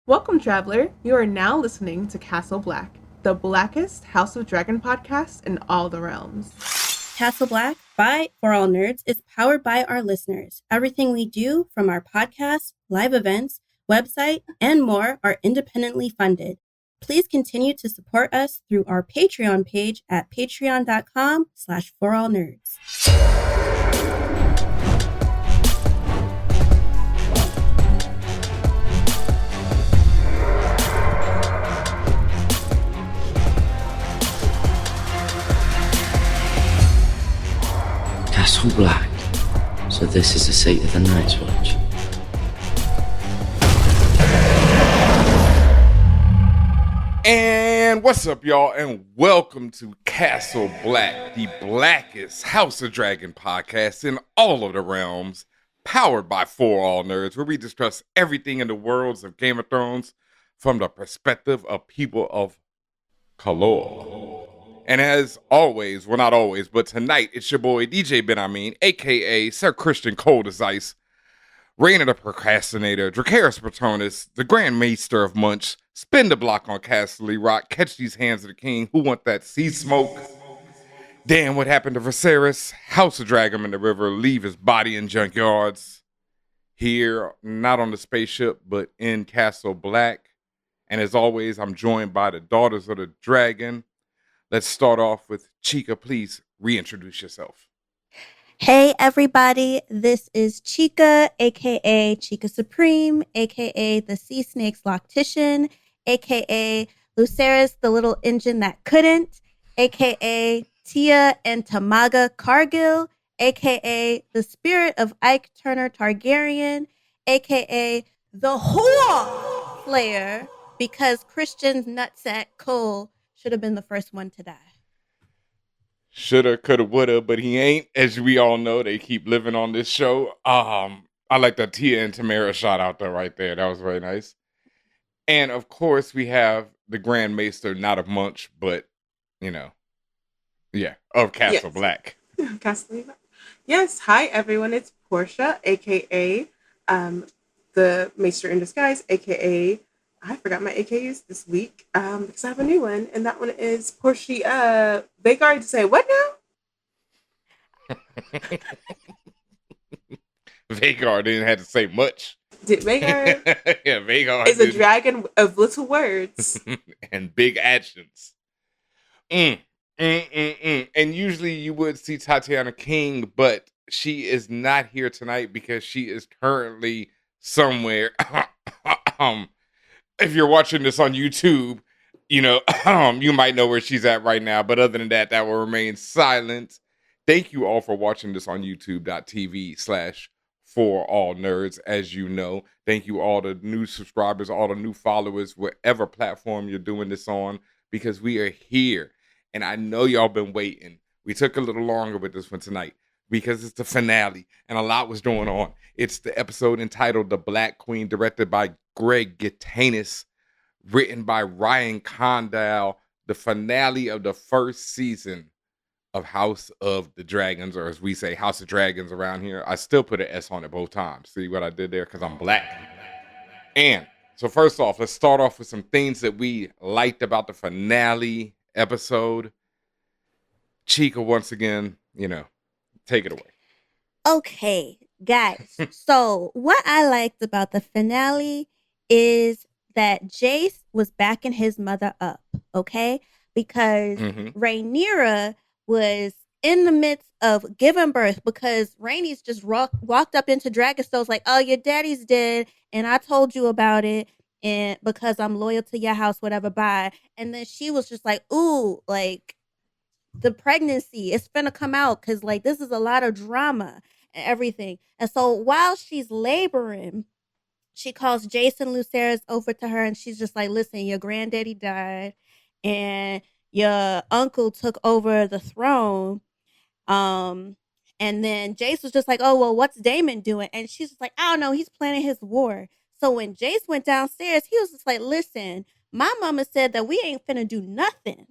Welcome, traveler. You are now listening to Castle Black, the blackest House of Dragon podcast in all the realms. Castle Black by For All Nerds is powered by our listeners. Everything we do, from our podcast, live events, website, and more, are independently funded. Please continue to support us through our Patreon page at patreon.com/forallnerds. Castle Black. So this is the seat of the Night's Watch. And what's up, y'all, and welcome to Castle Black, the blackest House of Dragon podcast in all of the realms, powered by For All Nerds, where we discuss everything in the worlds of Game of Thrones from the perspective of people of color. And as always, well, not always, but tonight, it's your boy, DJ Benhameen, a.k.a. Sir Christian Cold as Ice, Raina the Procrastinator, Dracarys Patronus, the Grand Maester of Munch, spin the block on Castle Rock, catch these hands of the king, who want that sea smoke? Damn, what happened to Viserys? House of Dragon in the river, leave his body in junkyards. Here, not on the spaceship, but in Castle Black. And as always, I'm joined by the Daughters of the Dragon. Let's start off with Chika. Please reintroduce yourself. Hey everybody, this is Chika, aka Chika Supreme, aka the Sea Snake's Loctician, aka Lucerys, the little engine that couldn't, aka Tia and Tamaga Cargill, aka the spirit of Ike Turner Targaryen, aka the whore slayer, because Christian's nutsack Cole should have been the first one to die. Shoulda, coulda, woulda, but he ain't. As we all know, they keep living on this show. I like that Tia and Tamara shot out there right there. That was very nice. And of course, we have the Grand Maester, not of Munch, but, of Castle Black. Castle Black. Yes, hi everyone. It's Porsheuh, aka the Maester in Disguise, aka I forgot my AKs this week because I have a new one, and that one is Porsheuh. Vhagar to say what now? Vhagar didn't have to say much. Did Vhagar? Yeah, Vhagar is a dragon of little words and big actions. And usually you would see Tatiana King, but she is not here tonight because she is currently somewhere. If you're watching this on YouTube, you might know where she's at right now. But other than that, that will remain silent. Thank you all for watching this on youtube.tv/forallnerds. As you know, thank you all the new subscribers, all the new followers, whatever platform you're doing this on, because we are here. And I know y'all been waiting. We took a little longer with this one tonight because it's the finale and a lot was going on. It's the episode entitled The Black Queen, directed by Greg Gitanis, written by Ryan Condal, the finale of the first season of House of the Dragons, or as we say, House of Dragons around here. I still put an S on it both times. See what I did there? Because I'm black. And so first off, let's start off with some things that we liked about the finale episode. Chika, once again, take it away. Okay, guys. So what I liked about the finale is that Jace was backing his mother up, okay? Because Rhaenyra was in the midst of giving birth because Rhaenys just walked up into Dragonstone like, oh, your daddy's dead, and I told you about it, and because I'm loyal to your house, whatever, bye. And then she was just like, ooh, like, the pregnancy, it's gonna come out because, like, this is a lot of drama and everything. And so while she's laboring, she calls Jason Lucerys over to her, and she's just like, listen, your granddaddy died and your uncle took over the throne. And then Jace was just like, oh, well, what's Damon doing? And she's just like, I don't know, he's planning his war. So when Jace went downstairs, he was just like, listen, my mama said that we ain't finna do nothing.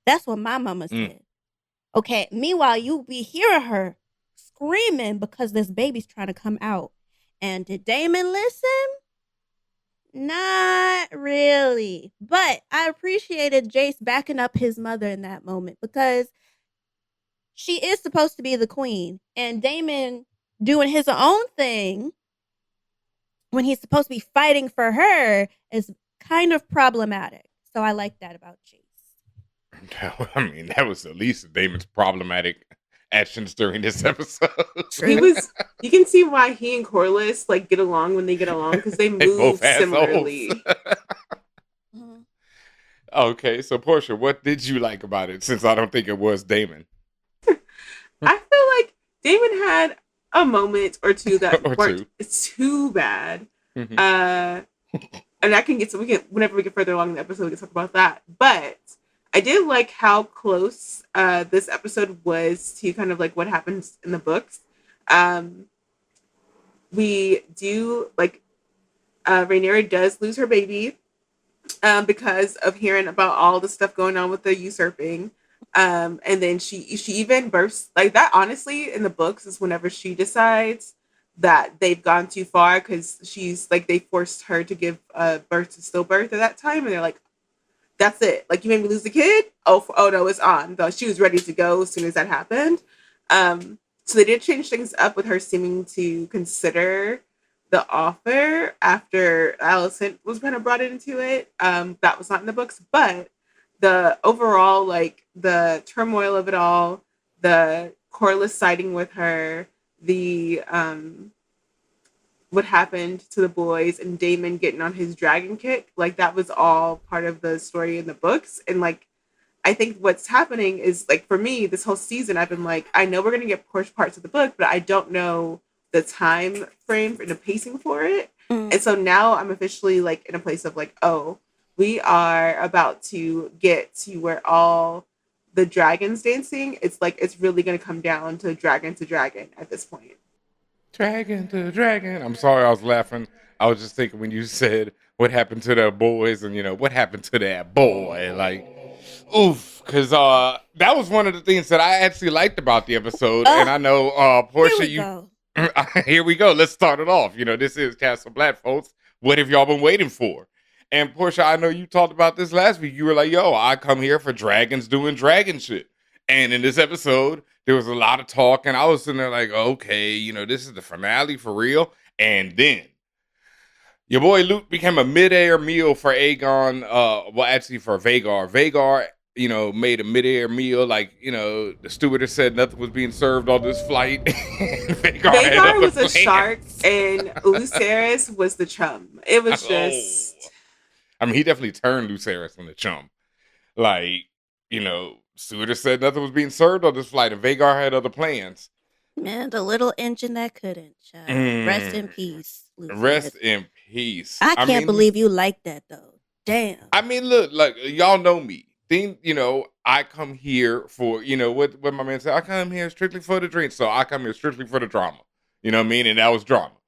That's what my mama said. Okay, meanwhile, you be hearing her screaming because this baby's trying to come out. And did Damon listen? Not Not really. But I appreciated Jace backing up his mother in that moment because she is supposed to be the queen. And Damon doing his own thing when he's supposed to be fighting for her is kind of problematic. So I like that about Jace. I mean, that was at least Damon's problematic actions during this episode. You can see why he and Corliss like get along when they get along because they move similarly. Okay, so Portia, what did you like about it? Since I don't think it was Damon. I feel like Damon had a moment or two that weren't too bad. Mm-hmm. And I can get whenever we get further along in the episode, we can talk about that. But I did like how close this episode was to kind of like what happens in the books. We do like Rhaenyra does lose her baby because of hearing about all the stuff going on with the usurping. And then she even bursts like that. Honestly, in the books is whenever she decides that they've gone too far because she's like they forced her to give birth to stillbirth at that time, and they're like, "That's it. Like you made me lose the kid. Oh no, it's on." Though she was ready to go as soon as that happened. So they did change things up with her seeming to consider the offer after Alicent was kind of brought into it. That was not in the books, but the overall, like the turmoil of it all, the Corliss siding with her, the what happened to the boys and Damon getting on his dragon kick, like that was all part of the story in the books. And like I think what's happening is like for me, this whole season I've been like, I know we're gonna get parts of the book, but I don't know the time frame and the pacing for it. And so now I'm officially like in a place of like, oh, we are about to get to where all the dragons dancing. It's like it's really going to come down to dragon at this point. Dragon to dragon. I'm sorry, I was laughing. I was just thinking when you said what happened to the boys, and what happened to that boy, like, oof, because that was one of the things that I actually liked about the episode, and I know Portia, here we go. Let's start it off. This is Castle Black, folks. What have y'all been waiting for? And Portia, I know you talked about this last week. You were like, yo, I come here for dragons doing dragon shit. And in this episode, there was a lot of talk. And I was sitting there like, okay, this is the finale for real. And then your boy Luke became a mid-air meal for Aegon. For Vhagar. Vhagar, made a mid-air meal. Like, the stewardess said nothing was being served on this flight. Vhagar was a shark and Lucerys was the chum. It was just... I mean, he definitely turned Lucerys into chum. Like, stewardess said nothing was being served on this flight, and Vhagar had other plans. Man, the little engine that couldn't, child. Rest in peace, Lucerys. Rest in peace. I can't believe you like that, though. Damn. I mean, look, like, y'all know me. I come here for, what my man said, I come here strictly for the drink, so I come here strictly for the drama. You know what I mean? And that was drama.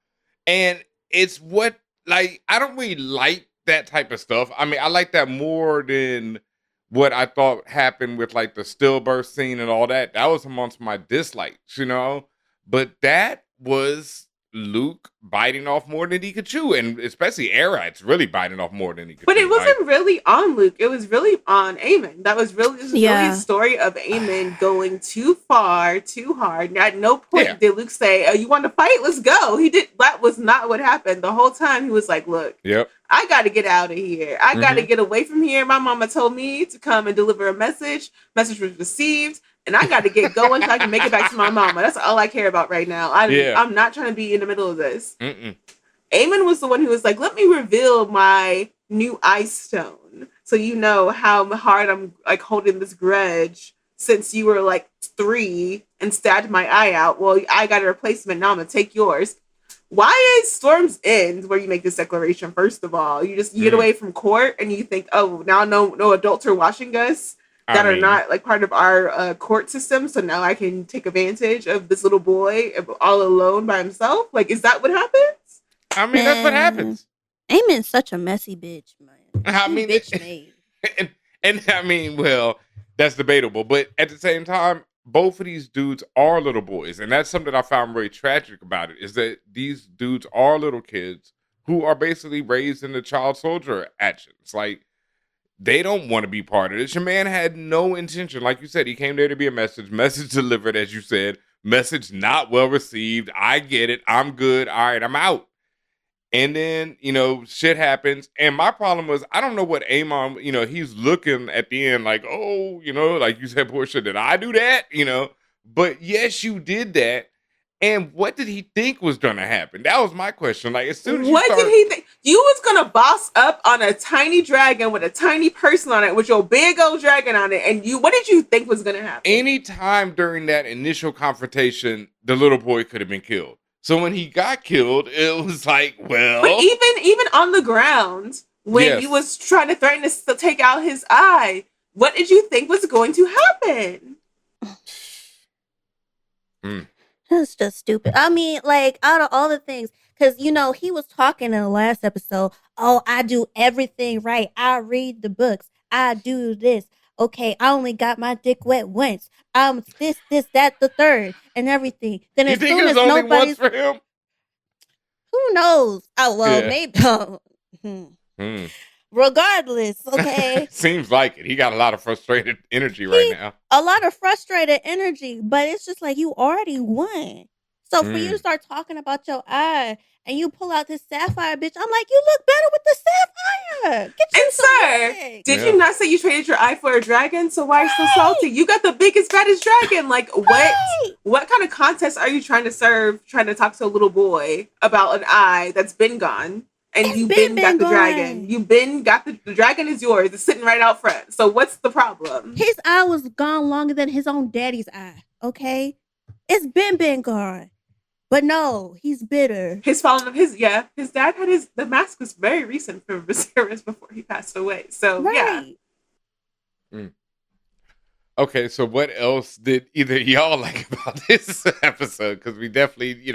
And it's what, like, I don't really like that type of stuff. I mean, I like that more than what I thought happened with like the stillbirth scene and all that. That was amongst my dislikes, but that was Luke biting off more than he could chew, and especially Aerith's really biting off more than he could but chew. It wasn't really on Luke. It was really on Aemon. That was really really a story of Aemon going too far, too hard. At no point did Luke say, "Oh, you want to fight? Let's go." He did. That was not what happened. The whole time he was like, "Look, I got to get out of here. I got to get away from here. My mama told me to come and deliver a message. Message was received." And I got to get going so I can make it back to my mama. That's all I care about right now. I'm not trying to be in the middle of this. Aemon was the one who was like, let me reveal my new ice stone. So you know how hard I'm like holding this grudge since you were like 3 and stabbed my eye out. Well, I got a replacement. Now I'm going to take yours. Why is Storm's End where you make this declaration, first of all? You get away from court and you think, oh, now no adults are watching us. That are not like part of our court system, so now I can take advantage of this little boy all alone by himself. Like, is that what happens? I mean, that's what happens. Aemon's such a messy bitch, man. I mean, bitch made. And I mean, well, that's debatable, but at the same time, both of these dudes are little boys, and that's something I found really tragic about it. Is that these dudes are little kids who are basically raised in the child soldier actions. Like, they don't want to be part of this. Your man had no intention. Like you said, he came there to be a message delivered, as you said, message not well received. I get it. I'm good. All right, I'm out. And then, shit happens. And my problem was, I don't know what Amon, he's looking at the end like, oh, like you said, Portia, did I do that? But yes, you did that. And what did he think was going to happen? That was my question. Like, as soon as what did he think? You was going to boss up on a tiny dragon with a tiny person on it with your big old dragon on it. And what did you think was going to happen? Anytime during that initial confrontation, the little boy could have been killed. So when he got killed, it was like, well. But even on the ground, when he was trying to threaten to take out his eye, what did you think was going to happen? That's just stupid. I mean, like, out of all the things, because, he was talking in the last episode, oh, I do everything right. I read the books. I do this. Okay, I only got my dick wet once. This, that, the third, and everything. Then you as think soon it's as only nobody's... once for him? Who knows? Oh, well, maybe... Regardless, okay? Seems like it. He got a lot of frustrated energy right now. A lot of frustrated energy, but it's just like you already won. So for you to start talking about your eye and you pull out this sapphire, bitch, I'm like, you look better with the sapphire. Get you sir, did you not say you traded your eye for a dragon? So why are you so salty? You got the biggest, baddest dragon. Like, what kind of contest are you trying to serve, trying to talk to a little boy about an eye that's been gone? And you've been got the dragon. You've been got the dragon is yours. It's sitting right out front. So what's the problem? His eye was gone longer than his own daddy's eye. Okay, it's been gone. But no, he's bitter. His dad had the mask was very recent for Viserys before he passed away. So right. Yeah. Okay, so what else did either y'all like about this episode? Because we definitely,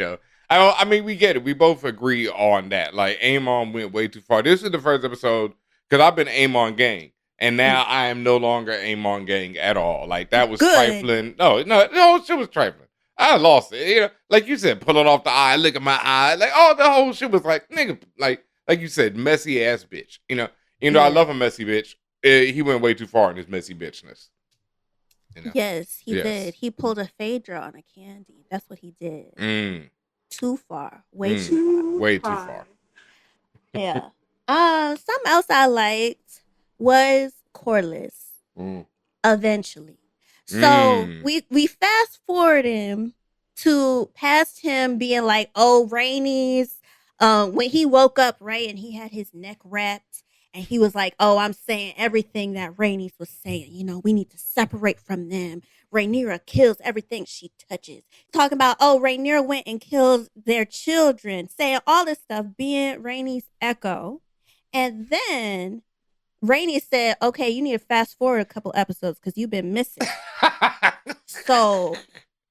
I mean, we get it. We both agree on that. Like, Amon went way too far. This is the first episode, because I've been Amon gang, and now I am no longer Amon gang at all. Like, that was trifling. No, shit was trifling. I lost it. Like you said, pulling off the eye, look at my eye. Like, the whole shit was like, nigga, like you said, messy ass bitch. I love a messy bitch. He went way too far in his messy bitchness. Yes, he did. He pulled a Phaedra on a candy. That's what he did. Too far. Way too far. Yeah. Something else I liked was Corlys. Eventually. So we fast forward him to past him being like, oh, Rhaenys, when he woke up, right, and he had his neck wrapped, and he was like, oh, I'm saying everything that Rhaenys was saying. We need to separate from them. Rhaenyra kills everything she touches. Talking about, oh, Rhaenyra went and killed their children. Saying all this stuff, being Rhaenys' echo. And then Rhaenys said, okay, you need to fast forward a couple episodes because you've been missing. So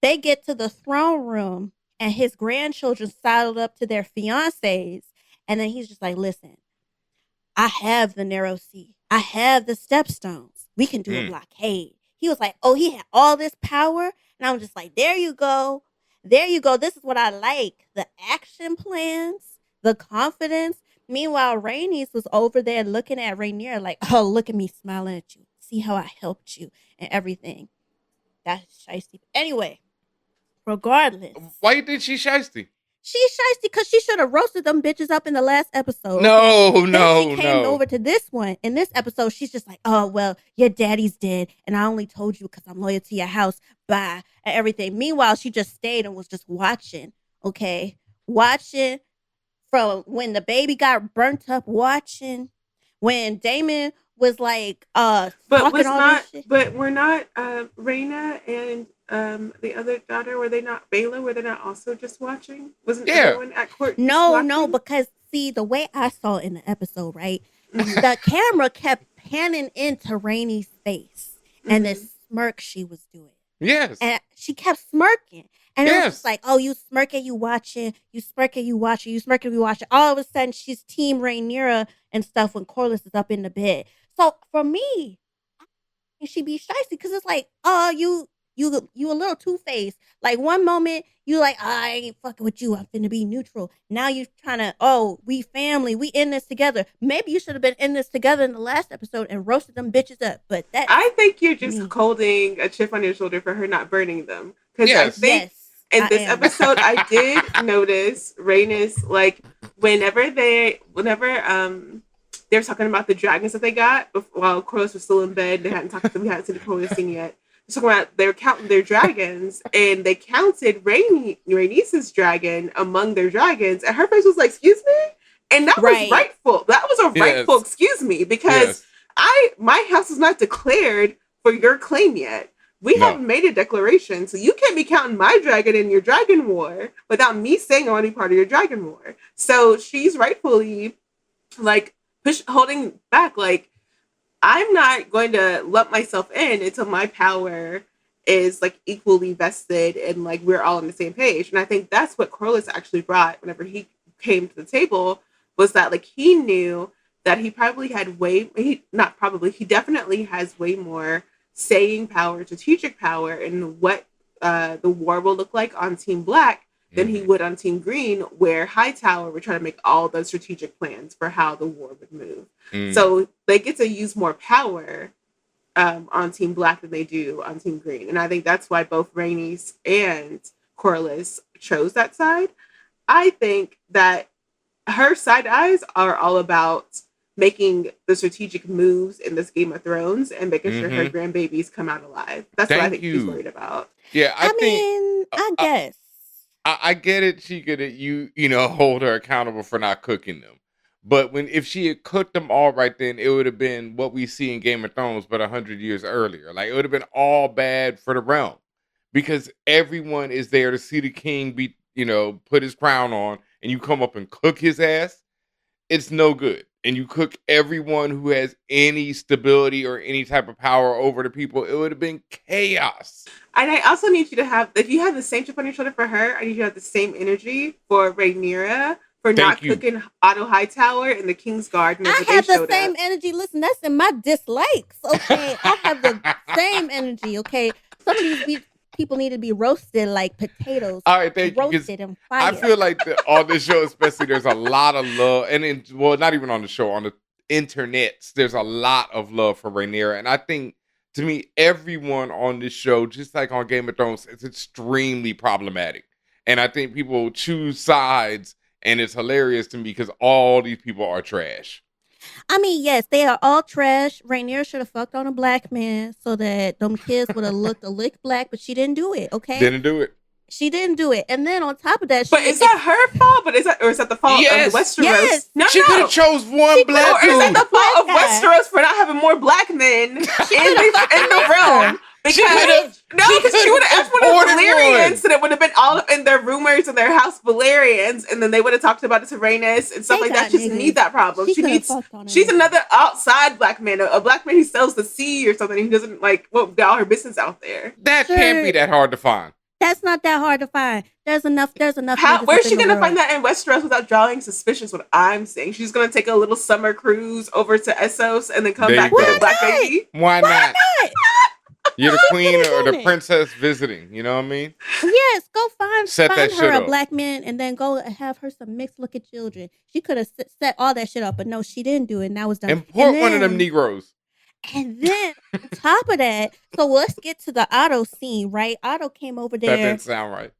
they get to the throne room and his grandchildren saddled up to their fiancés. And then he's just like, listen, I have the narrow sea. I have the stepstones. We can do a blockade. He was like, oh, he had all this power. And I'm just like, there you go. There you go. This is what I like. The action plans, the confidence. Meanwhile, Rhaenys was over there looking at Rhaenyra like, oh, look at me smiling at you. See how I helped you and everything. That's shiesty. Anyway, regardless. Why you think she's shiesty? She's shiesty because she should have roasted them bitches up in the last episode. No. She came over to this one. In this episode, she's just like, oh, well, your daddy's dead. And I only told you because I'm loyal to your house. Bye. And everything. Meanwhile, she just stayed and was just watching. Okay. Watching from when the baby got burnt up, watching when Damon was like, but we're not Rhaena and the other daughter, were they not Baela? Were they not also just watching? Wasn't everyone at court? No, because see, the way I saw in the episode, right? The camera kept panning into Rhaenys' face and the smirk she was doing. Yes. And she kept smirking. And it was just like, oh, you smirking, you watching, you smirking, you watching, you smirking, you watching. All of a sudden, she's team Rhaenyra and stuff when Corlys is up in the bed. So for me, she be shiesty because it's like, oh, you You a little two-faced. Like one moment you like, I ain't fucking with you. I'm finna be neutral. Now you trying to, oh, we family. We in this together. Maybe you should have been in this together in the last episode and roasted them bitches up. But that's I think you're just me. holding a chip on your shoulder for her not burning them. Because I Yes. think Yes, in I this am. episode, I did notice Rhaenys, like, whenever they were talking about the dragons that they got while Corlys was still in bed, they hadn't talked to them, we hadn't seen the Corlys scene yet. Talking about they were counting their dragons, and they counted Rhaenys' dragon among their dragons, and her face was like, "Excuse me," and that was rightful. That was a rightful excuse me, because my house is not declared for your claim yet. We haven't made a declaration, so you can't be counting my dragon in your dragon war without me saying I want to be part of your dragon war. So she's rightfully like holding back, like, I'm not going to lump myself in until my power is like equally vested and like we're all on the same page. And I think that's what Corlys actually brought whenever he came to the table, was that like he knew that he probably had he definitely has way more saying power, strategic power in what the war will look like on Team Black than he would on Team Green, where Hightower would try to make all the strategic plans for how the war would move. So they get to use more power on Team Black than they do on Team Green. And I think that's why both Rhaenys and Corlys chose that side. I think that her side eyes are all about making the strategic moves in this Game of Thrones and making sure her grandbabies come out alive. That's what I think she's worried about. Yeah, I mean, I guess. I get it, Chika, that you hold her accountable for not cooking them. But if she had cooked them all right then, it would have been what we see in Game of Thrones, but 100 years earlier. Like, it would have been all bad for the realm. Because everyone is there to see the king be, put his crown on, and you come up and cook his ass. It's no good. And you cook everyone who has any stability or any type of power over the people, it would have been chaos. And I also need you to have, if you have the same chip on your shoulder for her, I need you to have the same energy for Rhaenyra for not cooking Otto Hightower in the King's Guard. I have the same energy. Listen, that's in my dislikes. Okay, I have the same energy. Okay, some of these people need to be roasted like potatoes. All right, thank roasted you. And fire. I feel like on this show, especially, there's a lot of love, and not even on the show, on the internet, there's a lot of love for Rhaenyra, and I think, to me, everyone on this show, just like on Game of Thrones, is extremely problematic, and I think people choose sides, and it's hilarious to me because all these people are trash. I mean, yes, they are all trash. Rhaenyra should have fucked on a black man so that them kids would have looked a lick black, but she didn't do it, okay? Didn't do it. She didn't do it. And then on top of that, but is that her fault? But is that the fault of Westeros? Yes. No, she could have chose one black dude. Or is that the fault of Westeros for not having more black men in the realm? Because she would have asked one of the Valyrians, and it would have been all in their rumors in their house Valyrians, and then they would have talked about it to Rhaenys and stuff like that. She doesn't need that problem. She's another outside black man, a black man who sells the sea or something. He doesn't get all her business out there. That can't be that hard to find. That's not that hard to find. There's enough. Where's she going to find that in Westeros without drawing suspicion? What I'm saying. She's going to take a little summer cruise over to Essos and then come back with a black baby. Why not? You're the queen or the princess visiting. You know what I mean? Yes, go find her a up. black man and then go have her some mixed looking children. She could have set all that shit up, but no, she didn't do it. And that was done. Import one of them Negroes. And then on top of that, so let's get to the Otto scene, right? Otto came over there. That didn't sound right.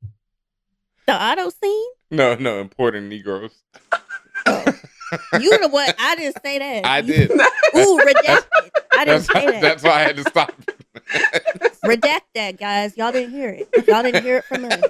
The Otto scene? No, importing Negroes. You the one. I didn't say that. I did. Ooh, redacted. I didn't say that. That's why I had to stop. Redact that, guys. Y'all didn't hear it. Y'all didn't hear it from us.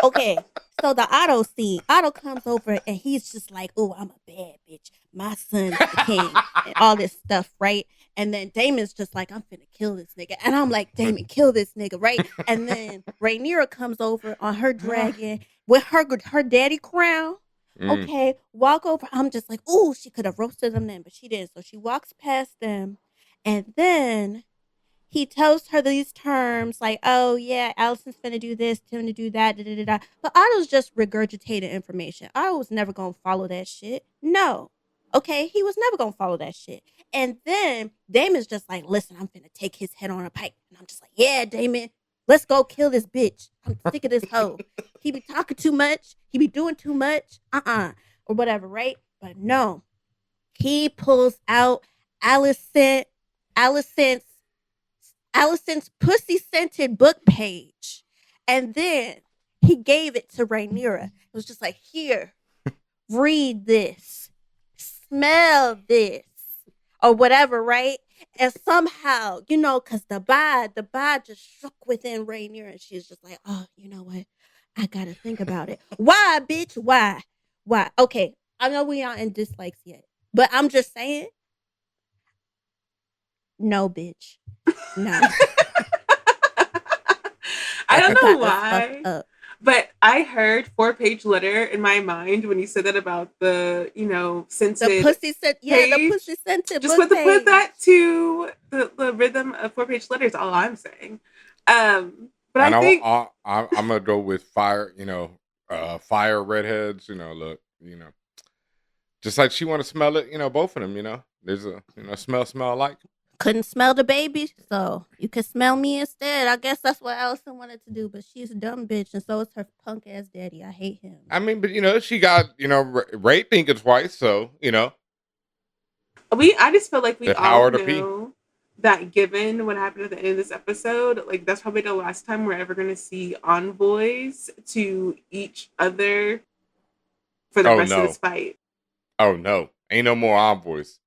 Okay, so the Otto scene. Otto comes over and he's just like, "Oh, I'm a bad bitch. My son's the king," and all this stuff, right? And then Damon's just like, "I'm finna kill this nigga," and I'm like, "Damon, kill this nigga," right? And then Rhaenyra comes over on her dragon with her daddy crown. Okay, walk over. I'm just like, "Ooh, she could have roasted them then," but she didn't. So she walks past them, and then he tells her these terms like, "Oh yeah, Allison's finna do this, Tim to do that, da da da da." But Otto's just regurgitated information. Otto was never gonna follow that shit. No, okay, he was never gonna follow that shit. And then Damon's just like, "Listen, I'm finna take his head on a pike," and I'm just like, "Yeah, Damon, Let's go kill this bitch. I'm sick of this hoe. He be talking too much. He be doing too much. Or whatever, right? But no. He pulls out Allison's pussy-scented book page. And then he gave it to Rhaenyra. It was just like, here, read this. Smell this. Or whatever, right? And somehow, because the vibe just shook within Rhaenyra, and she's just like, oh, you know what? I gotta think about it. Why, bitch? Why? Okay, I know we aren't in dislikes yet, but I'm just saying, no, bitch. No. I don't know Got us fucked why, up. but I heard 4-page letter in my mind when you said that about the, scented The pussy scent, the page. pussy scented Just book put page. that to the rhythm of 4-page letters. All I'm saying. But I think I'm gonna go with fire. Fire redheads. Look. Just like she want to smell it. Both of them. There's a smell alike. Couldn't smell the baby, so you could smell me instead. I guess that's what Allison wanted to do, but she's a dumb bitch, and so is her punk ass daddy. I hate him. I mean, but she got Ray thinking twice, so I just feel like we the all power to pee. know that given what happened at the end of this episode, like that's probably the last time we're ever going to see envoys to each other for the rest of this fight. Oh no, ain't no more envoys.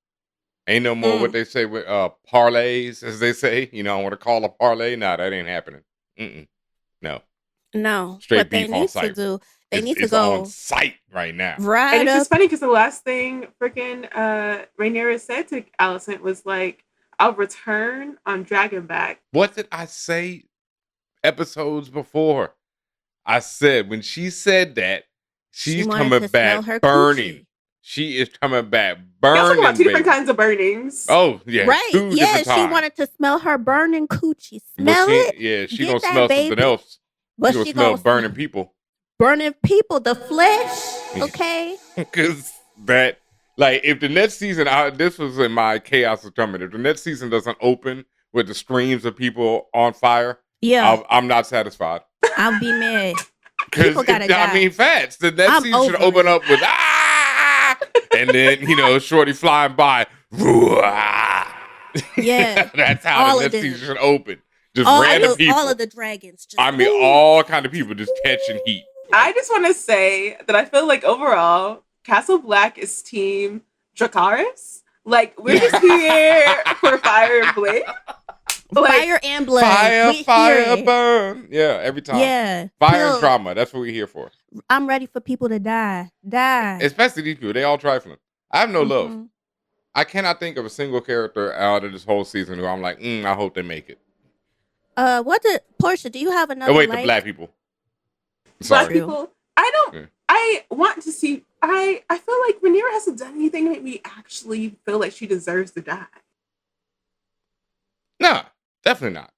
Ain't no more what they say with parlays, as they say. I want to call a parlay. Nah, that ain't happening. No. Straight what beef they on need site. to do, they need to It's go on site right now. Right. And it's just funny because the last thing freaking Rhaenyra said to Allison was like, "I'll return on Dragonback." What did I say episodes before? I said when she said that, she's coming back burning. Coochie. She is coming back burning. Y'all talking about two different kinds of burnings. Oh, yeah. Right. Two different she times. wanted to smell her burning coochie. Smell it? Yeah, she Get gonna that, smell baby. something else. But she gonna smell burning people. Burning people, the flesh, okay? Because that, like, if the next season, this was in my chaos of coming. If the next season doesn't open with the streams of people on fire, I'm not satisfied. I'll be mad. Because I mean, facts. The next season should open up with and then shorty flying by. Yeah, that's how all the next of season should open. Just all random people. All of the dragons. All kind of people just catching heat. I just want to say that I feel like overall, Castle Black is team Dracarys. Like, we're just here for fire and blade. Fire and blood. Fire, burn. Yeah, every time. Yeah. Fire and drama. That's what we're here for. I'm ready for people to die. Especially these people. They all trifling. I have no love. I cannot think of a single character out of this whole season who I'm like, I hope they make it. Portia, do you have another the black people. Sorry. Black people. I don't. Yeah. I want to see. I feel like Rhaenyra hasn't done anything to make me actually feel like she deserves to die. No, definitely not.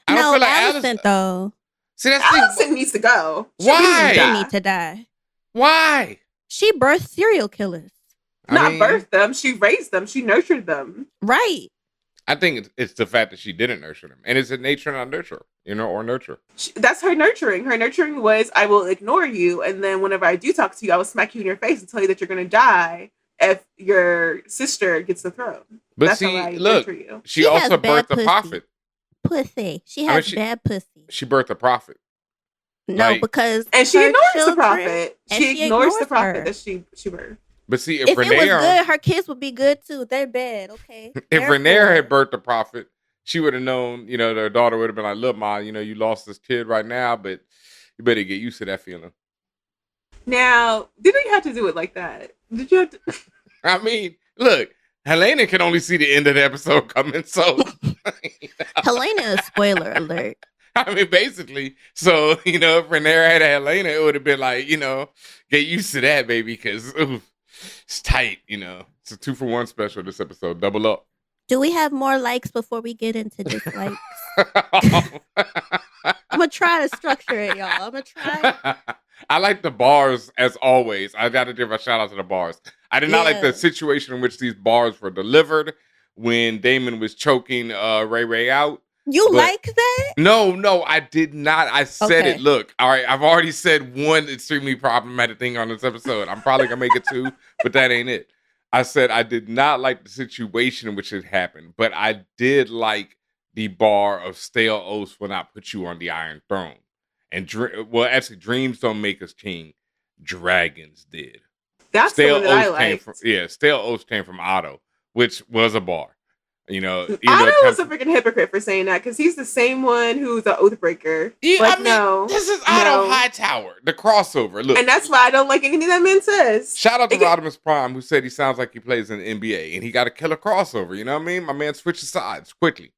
I don't feel like Allison though. See, Allison needs to go. Why? She need to die. Why? She birthed serial killers. Not birthed them. She raised them. She nurtured them. Right. I think it's the fact that she didn't nurture them. And it's a nature not nurture, or nurture. That's her nurturing. Her nurturing was, I will ignore you. And then whenever I do talk to you, I will smack you in your face and tell you that you're going to die if your sister gets the throne. But that's see, how I look, you. She also birthed a prophet. Pussy. She has bad pussy. She birthed a prophet. No, because... And she ignores the prophet. She ignores the prophet that she birthed. But see, if Rhaenyra, it was good, her kids would be good too. They're bad, okay? If Rhaenyra had birthed the prophet, she would have known, their daughter would have been like, look, Ma, you lost this kid right now, but you better get used to that feeling. Now, didn't you have to do it like that? Did you have to? I mean, look, Helena can only see the end of the episode coming, so. Helena is spoiler alert. I mean, basically, so, if Rhaenyra had a Helena, it would have been like, get used to that, baby, because, it's tight, It's a 2-for-1 special this episode. Double up. Do we have more likes before we get into dislikes? I'm going to try to structure it, y'all. I'm going to try. I like the bars as always. I got to give a shout out to the bars. I did not like the situation in which these bars were delivered when Damon was choking Ray out. You But like that? no, I did not. I said Okay. it. Look, all right, I've already said one extremely problematic thing on this episode. I'm probably gonna make it two, but that ain't it. I said I did not like the situation in which it happened, but I did like the bar of stale oaths will not put you on the Iron Throne. And actually, dreams don't make us king. Dragons did. That's the one that I liked. Stale oaths came from Otto, which was a bar. Otto was a freaking hypocrite for saying that because he's the same one who's an oath breaker. Yeah, like, no, this is Otto Hightower, the crossover. Look, and that's why I don't like anything that man says. Shout out to Rodimus Prime, who said he sounds like he plays in the NBA, and he got a killer crossover. You know what I mean? My man switches sides quickly.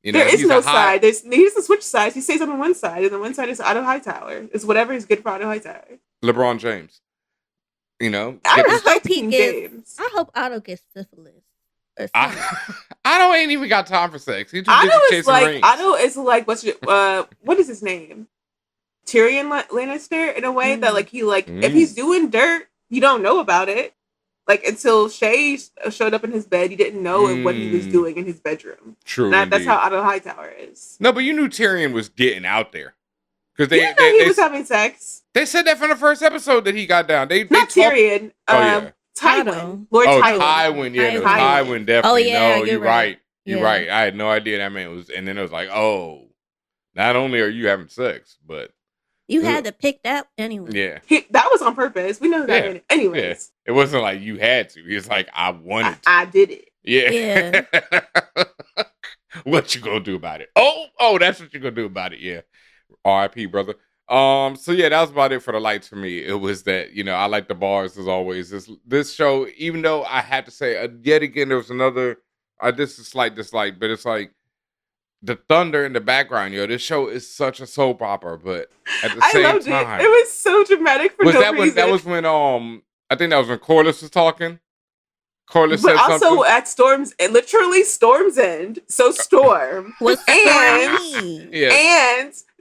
You know, there is no side. He doesn't switch sides. He stays on one side, and the one side is Otto Hightower. It's whatever is good for Otto Hightower. LeBron James. You know, I hope Otto gets syphilis. Otto ain't even got time for sex. He just chasing rings. Otto is like what is his name? Tyrion Lannister in a way that like if he's doing dirt, you don't know about it. Like until Shay showed up in his bed, you didn't know what he was doing in his bedroom. True, that's how Otto Hightower is. No, but you knew Tyrion was getting out there because he was having sex. They said that from the first episode that he got down. Tyrion. Tywin. Lord Tywin. Tywin. Yeah, Tywin definitely. Oh, yeah, no, you're right. You're right. I had no idea that man was. And then it was like, oh, not only are you having sex, but you had to pick that anyway. Yeah, that was on purpose. We know that. Anyways, it wasn't like you had to. He was like, I wanted. I did it. Yeah. What you gonna do about it? Oh, that's what you're gonna do about it. Yeah. R.I.P. brother. So yeah, that was about it for the lights for me. It was that, I like the bars as always. This show, even though I had to say yet again, there was another, this is slight dislike, but it's like the thunder in the background, this show is such a soap opera, but at the same time. It was so dramatic for no reason. That was when, I think that was when Corlys was talking. Corlys said also something. At literally Storm's End. So Storm. and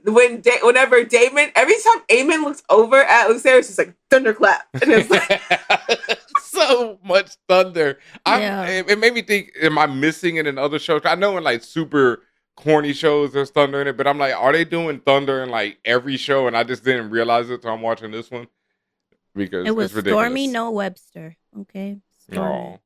whenever Damon, every time Aemon looks over at Lucerys, it's like thunderclap. And it's like so much thunder. It made me think, am I missing it in other shows? I know in like super corny shows there's thunder in it, but I'm like, are they doing thunder in like every show? And I just didn't realize it until I'm watching this one. Because it was it's ridiculous. Stormy, no Webster. Okay. Oh.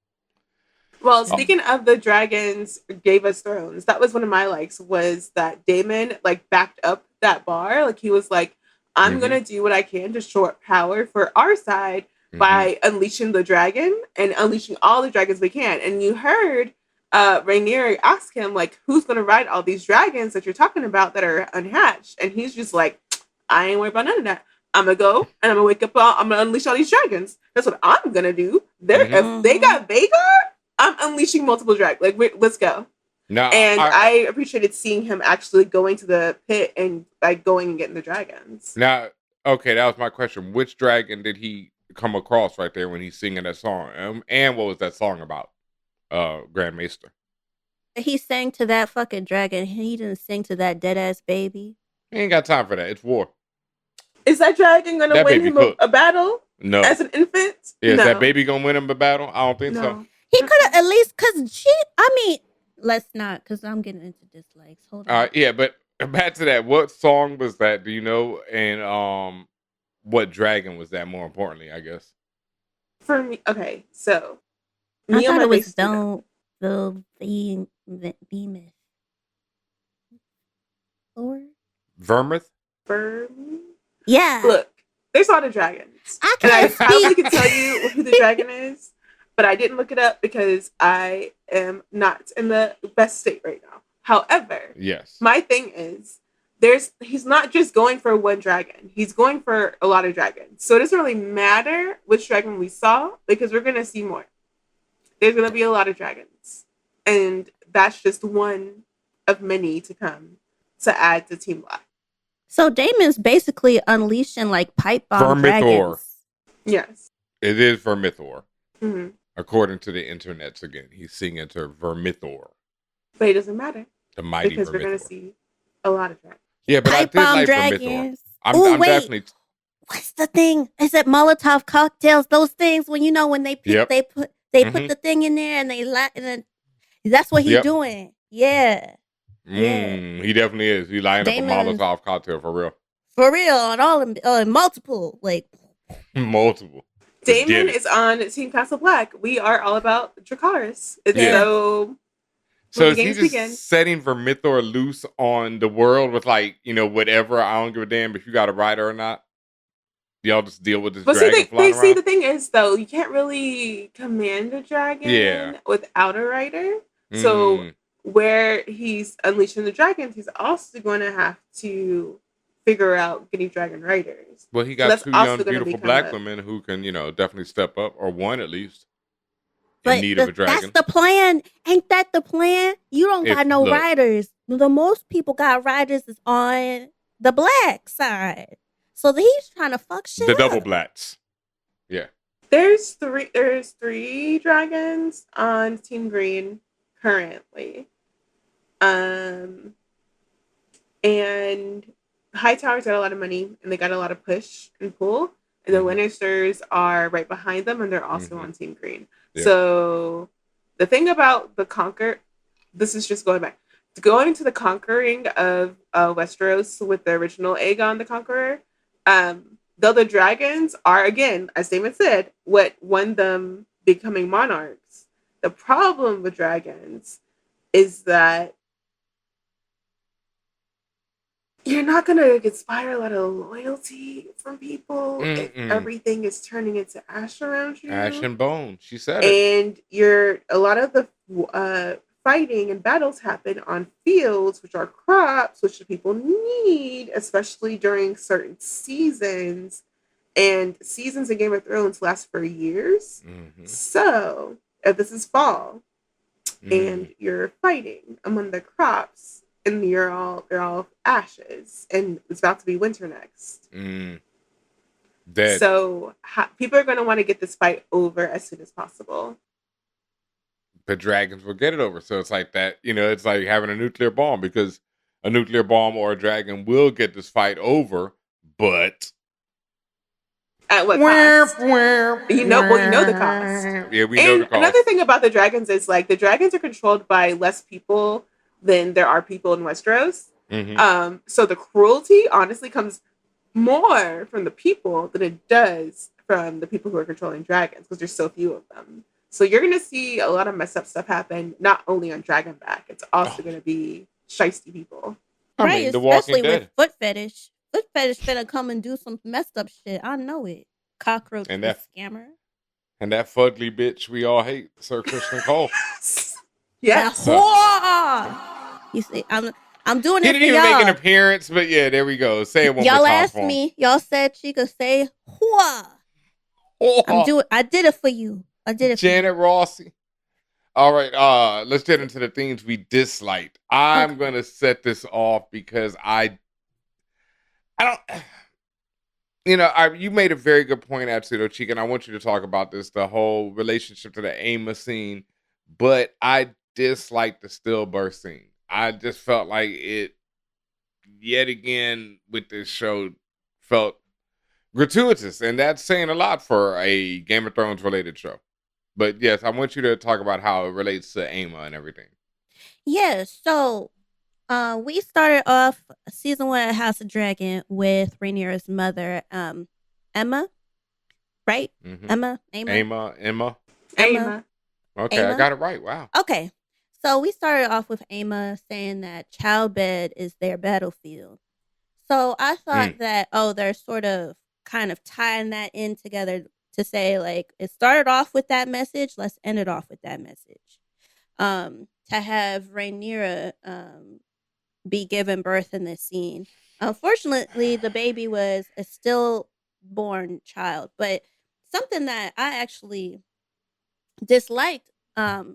Well, speaking of the dragons gave us thrones, that was one of my likes, was that Damon like backed up that bar. Like he was like, I'm gonna do what I can to shore up power for our side by unleashing the dragon and unleashing all the dragons we can. And you heard Rhaenyra ask him like, who's gonna ride all these dragons that you're talking about that are unhatched? And he's just like, I ain't worried about none of that. I'm gonna go and I'm gonna wake up. I'm gonna unleash all these dragons. That's what I'm gonna do. If they got Vhagar, I'm unleashing multiple dragons. Like, wait, let's go. No, and I appreciated seeing him actually going to the pit and like going and getting the dragons. Now, okay, that was my question. Which dragon did he come across right there when he's singing that song? And what was that song about? Grand Maester. He sang to that fucking dragon. He didn't sing to that dead ass baby. He ain't got time for that. It's war. Is that dragon gonna win him a battle? No. As an infant? Is that baby gonna win him a battle? I don't think so. He could have at least, let's not, because I'm getting into dislikes. Hold on. Yeah, but back to that. What song was that? Do you know? And what dragon was that? More importantly, I guess. For me, okay, so I thought it was the Behemoth. Or Vermouth? Yeah. Look, there's a lot of dragons. I probably can tell you who the dragon is, but I didn't look it up because I am not in the best state right now. However, yes, my thing is he's not just going for one dragon. He's going for a lot of dragons. So it doesn't really matter which dragon we saw because we're going to see more. There's going to be a lot of dragons. And that's just one of many to come to add to Team Black. So Damon's basically unleashing like pipe bomb dragons. Yes. It is Vermithor. Mm-hmm. According to the internets again. He's singing to Vermithor. But it doesn't matter. The mighty because Vermithor. We're going to see a lot of dragons. Yeah, but pipe I did bomb like dragons. Vermithor. I'm definitely... What's the thing? Is it Molotov cocktails? Those things when they put the thing in there and they and then that's what he's doing. Yeah. Yeah. He definitely is. He lined up a Damon, Molotov cocktail for real. on all of multiple, like Multiple. Damon is on Team Castle Black. We are all about Dracarys. It's Yeah. so. So when is the he games just begin. setting Vermithor loose on the world with like, whatever? I don't give a damn if you got a rider or not. Y'all just deal with this But dragon flying around. the thing is though, you can't really command a dragon without a rider. So where he's unleashing the dragons, he's also going to have to figure out getting dragon riders. Well, he got two young, beautiful black women who can, definitely step up, or one at least, in need of a dragon. That's the plan. Ain't that the plan? You don't got no riders. The most people got riders is on the black side. So he's trying to fuck shit the up. Double Blacks. Yeah. There's three dragons on Team Green currently. And Hightower's got a lot of money and they got a lot of push and pull. And the Lannisters are right behind them and they're also on Team Green. Yeah. So the thing about this is just going back. Going to the conquering of Westeros with the original Aegon the Conqueror, though the dragons are, again, as Damon said, what won them becoming monarchs. The problem with dragons is that you're not going to inspire a lot of loyalty from people if everything is turning into ash around you. Ash and bone, she said it. And a lot of the fighting and battles happen on fields, which are crops, which the people need, especially during certain seasons. And seasons in Game of Thrones last for years. So if this is fall and you're fighting among the crops and they're all ashes and it's about to be winter next. Dead. So people are going to want to get this fight over as soon as possible. The dragons will get it over. So it's like that, it's like having a nuclear bomb, because a nuclear bomb or a dragon will get this fight over, but at what cost? You know the cost. Yeah, we know the cost. Another thing about the dragons is like the dragons are controlled by less people than there are people in Westeros. So the cruelty honestly comes more from the people than it does from the people who are controlling dragons, because there's so few of them. So you're going to see a lot of messed up stuff happen, not only on Dragonback. It's also going to be shiesty people. Right, especially with foot fetish. Foot fetish finna come and do some messed up shit. I know it. Cockroach and that scammer. And that fugly bitch we all hate, Sir Christian Cole. Yes. You see, I'm doing it. He didn't even make an appearance, but yeah, there we go. Say it one more time. Y'all asked me. Y'all said Chika say whoa. I did it for you. I did it. Janet Rossi. All right, let's get into the things we disliked. I'm gonna set this off because I don't. You made a very good point, actually, though, Chika, and I want you to talk about this, the whole relationship to the Aemma scene. But I disliked the stillbirth scene. I just felt like it, yet again, with this show, felt gratuitous, and that's saying a lot for a Game of Thrones related show. But yes, I want you to talk about how it relates to Aemma and everything. Yeah, so we started off season 1 of House of Dragon with Rhaenyra's mother, Emma, right? Emma. Okay, Aemma. I got it right. Wow. Okay, so we started off with Aemma saying that childbed is their battlefield. So I thought that, they're sort of kind of tying that in together to say, like, it started off with that message, let's end it off with that message. To have Rhaenyra be given birth in this scene. Unfortunately, the baby was a stillborn child, but something that I actually disliked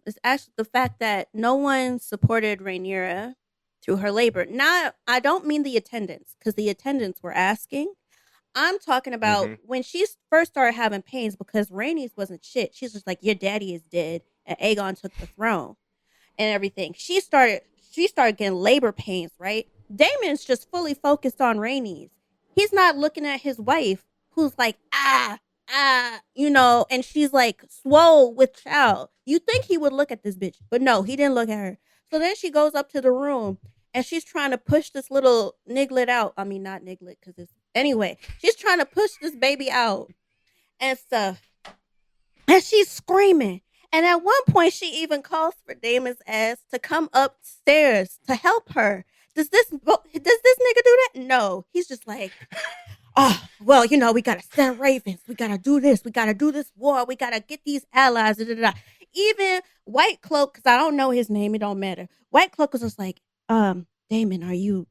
is actually the fact that no one supported Rhaenyra through her labor. Now, I don't mean the attendants, because the attendants were asking. I'm talking about when she first started having pains, because Rhaenys wasn't shit. She's just like, your daddy is dead, and Aegon took the throne and everything. She started getting labor pains, right? Damon's just fully focused on Rhaenys. He's not looking at his wife, who's like, and she's like swole with child. You think he would look at this bitch, but no, he didn't look at her. So then she goes up to the room and she's trying to push this little niglet out. I mean, not niglet, because it's anyway. She's trying to push this baby out and stuff, and she's screaming. And at one point, she even calls for Damon's ass to come upstairs to help her. Does this nigga do that? No, he's just like, oh, well, we got to send ravens. We got to do this. We got to do this war. We got to get these allies. Da, da, da. Even White Cloak, because I don't know his name. It don't matter. White Cloak was just like, Damon, are you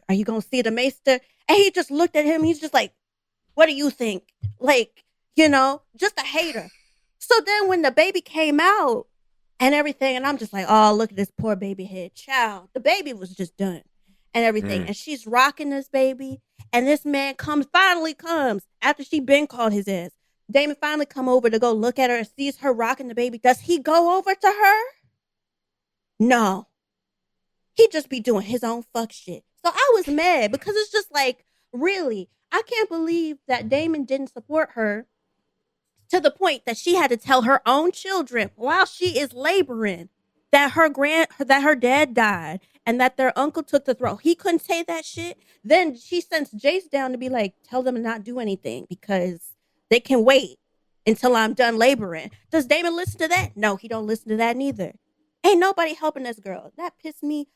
going to see the maester? And he just looked at him. He's just like, what do you think? Like, just a hater. So then when the baby came out and everything, and I'm just like, oh, look at this poor baby head. Child, the baby was just done and everything. And she's rocking this baby. And this man finally comes after she been called his ass. Damon finally come over to go look at her and sees her rocking the baby. Does he go over to her? No. He just be doing his own fuck shit. So I was mad because it's just like, really, I can't believe that Damon didn't support her to the point that she had to tell her own children while she is laboring that her dad died and that their uncle took the throne. He couldn't say that shit. Then she sends Jace down to be like, tell them to not do anything because they can wait until I'm done laboring. Does Damon listen to that? No, he don't listen to that neither. Ain't nobody helping this girl. That pissed me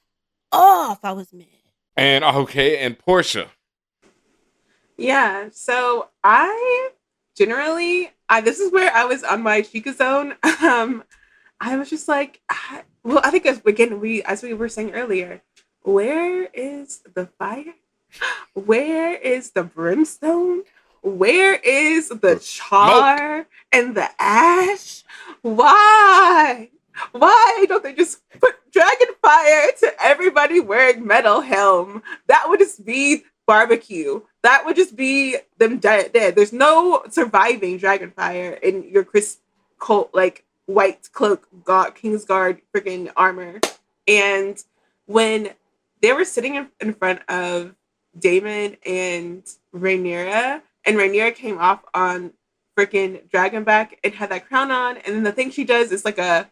off. I was mad. And Porsheuh. Yeah, so I generally, this is where I was on my Chika zone. I was just like, I think as we were saying earlier, where is the fire? Where is the brimstone? Where is the char and the ash? Why? Why don't they just put dragon fire to everybody wearing metal helm? That would just be barbecue. That would just be them dead. There's no surviving dragon fire in your crisp coat, like white cloak, Kingsguard freaking armor. And when they were sitting in front of Damon and Rhaenyra, and Rhaenyra came off on freaking Dragonback and had that crown on, and then the thing she does is like a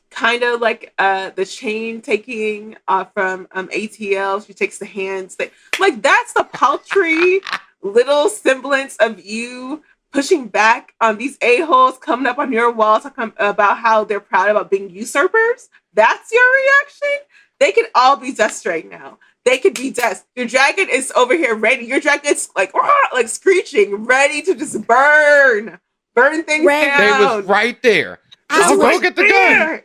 kind of like the chain taking off from ATL. She takes the hands. Like that's the paltry little semblance of you pushing back on these a-holes coming up on your wall talking about how they're proud about being usurpers. That's your reaction? They can all be dust right now. They could be dust. Your dragon is over here ready. Your dragon is like screeching, ready to just burn things down. They was right there. Just go get the gun.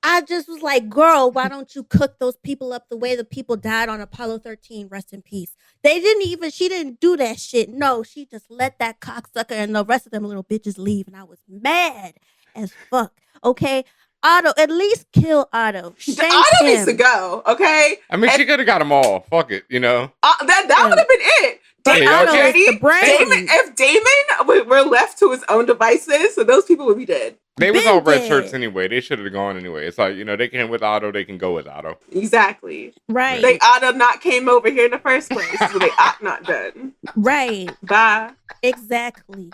I just was like, girl, why don't you cook those people up the way the people died on Apollo 13? Rest in peace. She didn't do that shit. No, she just let that cocksucker and the rest of them little bitches leave. And I was mad as fuck. Okay. Otto, at least kill Otto. Otto needs to go. Okay. I mean, she could have got them all. Fuck it, that would have been it. If Damon were left to his own devices, so those people would be dead. They was all red shirts anyway. They should have gone anyway. It's like, they can with Otto, they can go with Otto. Exactly. Right. They ought to not came over here in the first place. So they ought not done. Right. Bye. Exactly.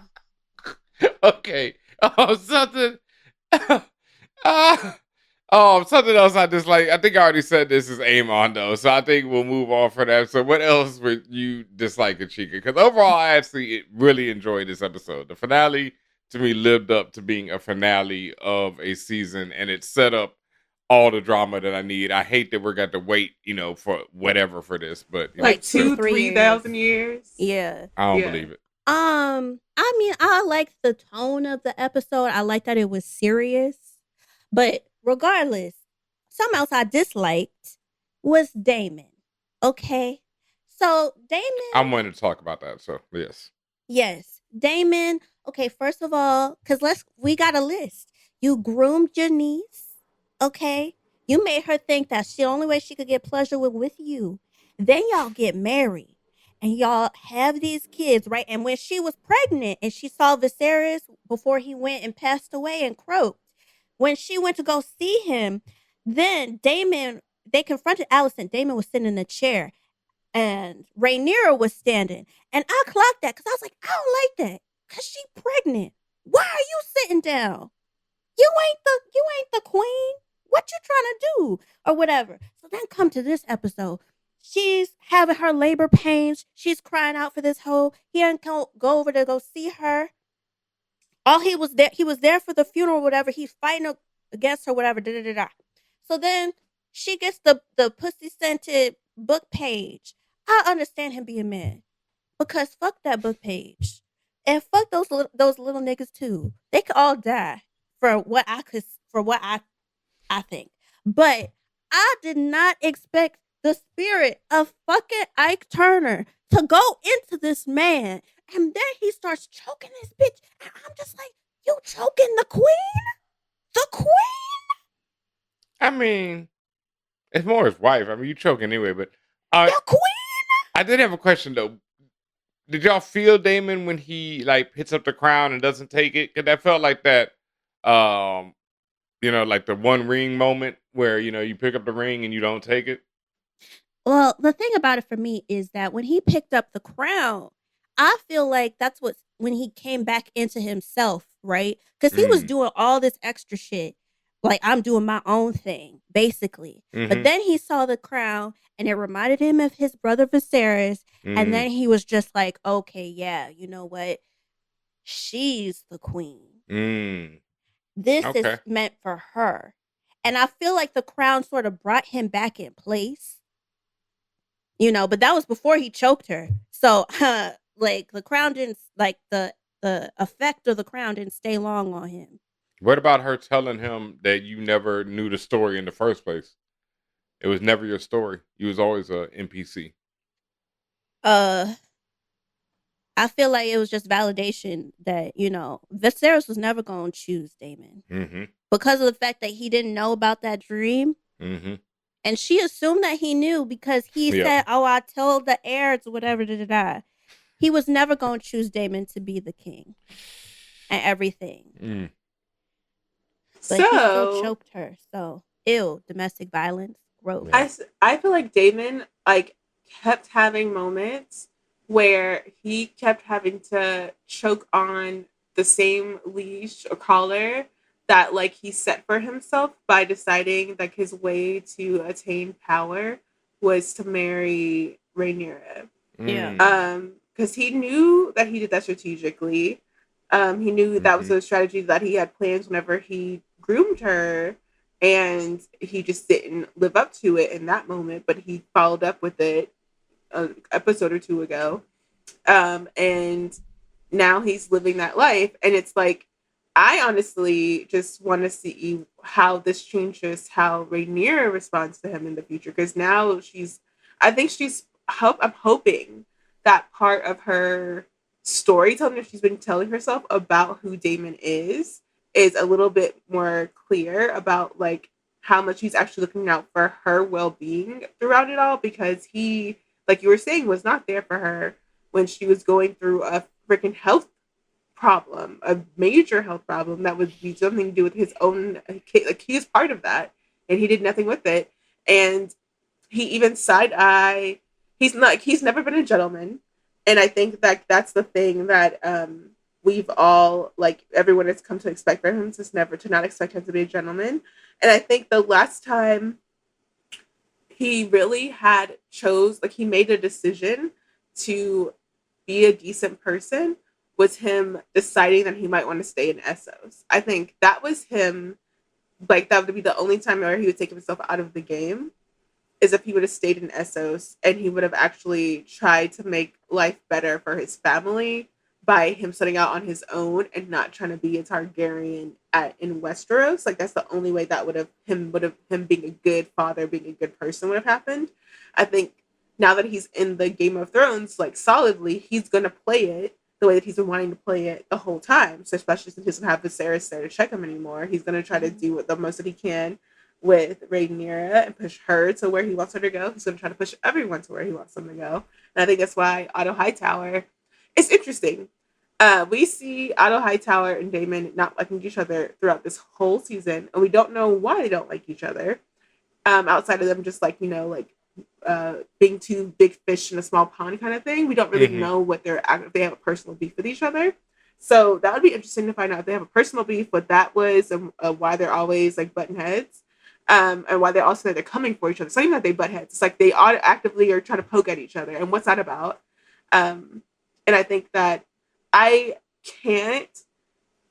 Okay. Something else I dislike. I think I already said this is Amon though, so I think we'll move on for that. So what else would you dislike of Chika? Because overall, I actually really enjoyed this episode. The finale to me lived up to being a finale of a season, and it set up all the drama that I need. I hate that we're got to wait, for whatever for this, but like 2,000-3,000 years. Yeah, I don't believe it. I mean, I liked the tone of the episode. I liked that it was serious, but regardless, something else I disliked was Damon. Okay, so Damon. I'm going to talk about that. So yes, Damon. Okay, first of all, because we got a list. You groomed your niece, okay? You made her think that's the only way she could get pleasure with you. Then y'all get married, and y'all have these kids, right? And when she was pregnant and she saw Viserys before he went and passed away and croaked, when she went to go see him, then they confronted Alicent. Damon was sitting in a chair, and Rhaenyra was standing. And I clocked that because I was like, I don't like that. Cause she pregnant. Why are you sitting down? You ain't the queen. What you trying to do? Or whatever. So So then come to this episode. She's having her labor pains. She's crying out for this hoe. He didn't go over to go see her. All he was there for the funeral, whatever. He's fighting against her, whatever. Da, da, da, da. So then she gets the pussy scented book page. I understand him being mad because fuck that book page, and fuck those little niggas too. They could all die for what I think. But I did not expect the spirit of fucking Ike Turner to go into this man. And then he starts choking this bitch. And I'm just like, you choking the queen? The queen? I mean, it's more his wife. I mean, you choking anyway, but The queen? I did have a question though. Did y'all feel Damon when he like hits up the crown and doesn't take it? Cause that felt like that, like the one ring moment where, you pick up the ring and you don't take it. Well, the thing about it for me is that when he picked up the crown, I feel like that's when he came back into himself, right? Because he was doing all this extra shit. Like, I'm doing my own thing, basically. But then he saw the crown and it reminded him of his brother Viserys. And then he was just like, okay, yeah, you know what? She's the queen. This is meant for her. And I feel like the crown sort of brought him back in place. But that was before he choked her. So, like, the crown didn't, like, the effect of the crown didn't stay long on him. What about her telling him that you never knew the story in the first place? It was never your story. You was always a NPC. I feel like it was just validation that, Viserys was never going to choose Damon. Because of the fact that he didn't know about that dream. And she assumed that he knew because he said, oh, I told the heirs or whatever. He was never going to choose Damon to be the king and everything. But he still choked her. So, ew, domestic violence, gross. I feel like Damon, like, kept having moments where he kept having to choke on the same leash or collar that, like, he set for himself by deciding that his way to attain power was to marry Rhaenyra. Yeah. Because he knew that he did that strategically. He knew that was a strategy that he had planned whenever he groomed her, and he just didn't live up to it in that moment, but he followed up with it an episode or two ago. And now he's living that life. And it's like, I honestly just want to see how this changes how Rhaenyra responds to him in the future. Because now I'm hoping that part of her storytelling that she's been telling herself about who Damon is a little bit more clear about, like, how much he's actually looking out for her well-being throughout it all, because he, like you were saying, was not there for her when she was going through a freaking health problem, a major health problem that would be something to do with his own, like, he is part of that, and he did nothing with it. And he even side-eye, he's never been a gentleman, and I think that that's the thing that we've all, like, everyone has come to expect for him, to not expect him to be a gentleman. And I think the last time he really he made a decision to be a decent person was him deciding that he might want to stay in Essos. I think that was him, like, that would be the only time where he would take himself out of the game, is if he would have stayed in Essos and he would have actually tried to make life better for his family by him setting out on his own and not trying to be a Targaryen in Westeros. Like, that's the only way that him being a good father, being a good person would have happened. I think now that he's in the Game of Thrones, like, solidly, he's going to play it the way that he's been wanting to play it the whole time. So especially since he doesn't have Viserys there to check him anymore, he's going to try to do the most that he can with Rhaenyra and push her to where he wants her to go. He's going to try to push everyone to where he wants them to go. And I think that's why Otto Hightower, it's interesting. We see Otto Hightower and Damon not liking each other throughout this whole season, and we don't know why they don't like each other. Outside of them just, like, being two big fish in a small pond kind of thing. We don't really know if they have a personal beef with each other. So that would be interesting to find out if they have a personal beef, what that was, and why they're always, like, button heads. and why they all say they're coming for each other. It's not even that they butt heads. It's like they actively are trying to poke at each other. And what's that about? And I think that I can't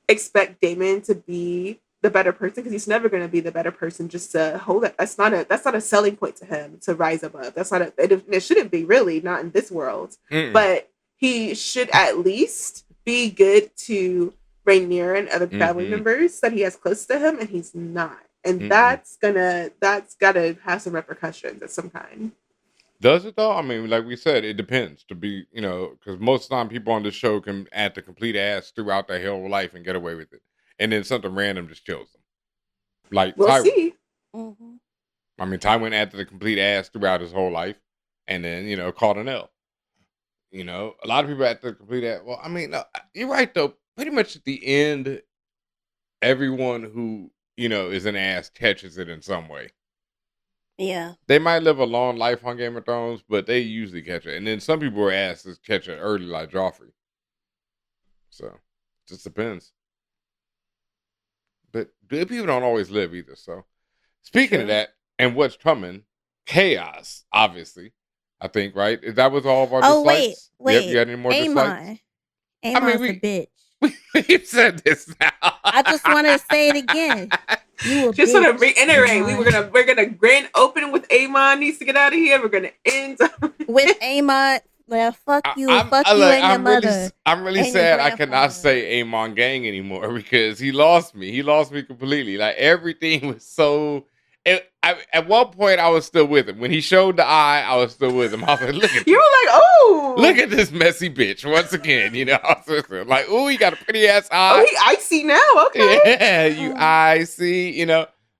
expect Damon to be the better person because he's never going to be the better person just to hold it. That's not a selling point to him to rise above. That's not it shouldn't be, really, not in this world. But he should at least be good to Rhaenyra and other family members that he has close to him, and he's not. And that's gotta have some repercussions of some kind. Does it though? I mean, like we said, it depends. To be, because most of the time people on this show can act the complete ass throughout their whole life and get away with it, and then something random just kills them. Like we'll Tywin. See. I mean, Tywin acted the complete ass throughout his whole life, and then caught an L. A lot of people act the complete ass. Well, I mean, you're right though. Pretty much at the end, everyone who is an ass catches it in some way. Yeah. They might live a long life on Game of Thrones, but they usually catch it. And then some people are asses catch it early, like Joffrey. So, it just depends. But good people don't always live either. So, speaking of that, and what's coming, chaos, obviously. I think, right? That was all of our dislikes? Wait. Yep, you got any more dislikes? Amon's a bitch. We've said this now. I just want to say it again. You just want to reiterate, we're gonna grand open with Aemon needs to get out of here. We're gonna end with Aemon. Well, fuck you and your mother. I'm really sad I cannot say Aemon gang anymore because he lost me. He lost me completely. Like everything was so. At one point, I was still with him. When he showed the eye, I was still with him. I was like, look at you were like, oh, look at this messy bitch once again. I was like, oh, he got a pretty ass eye. Oh, he icy now. Okay, yeah, you icy.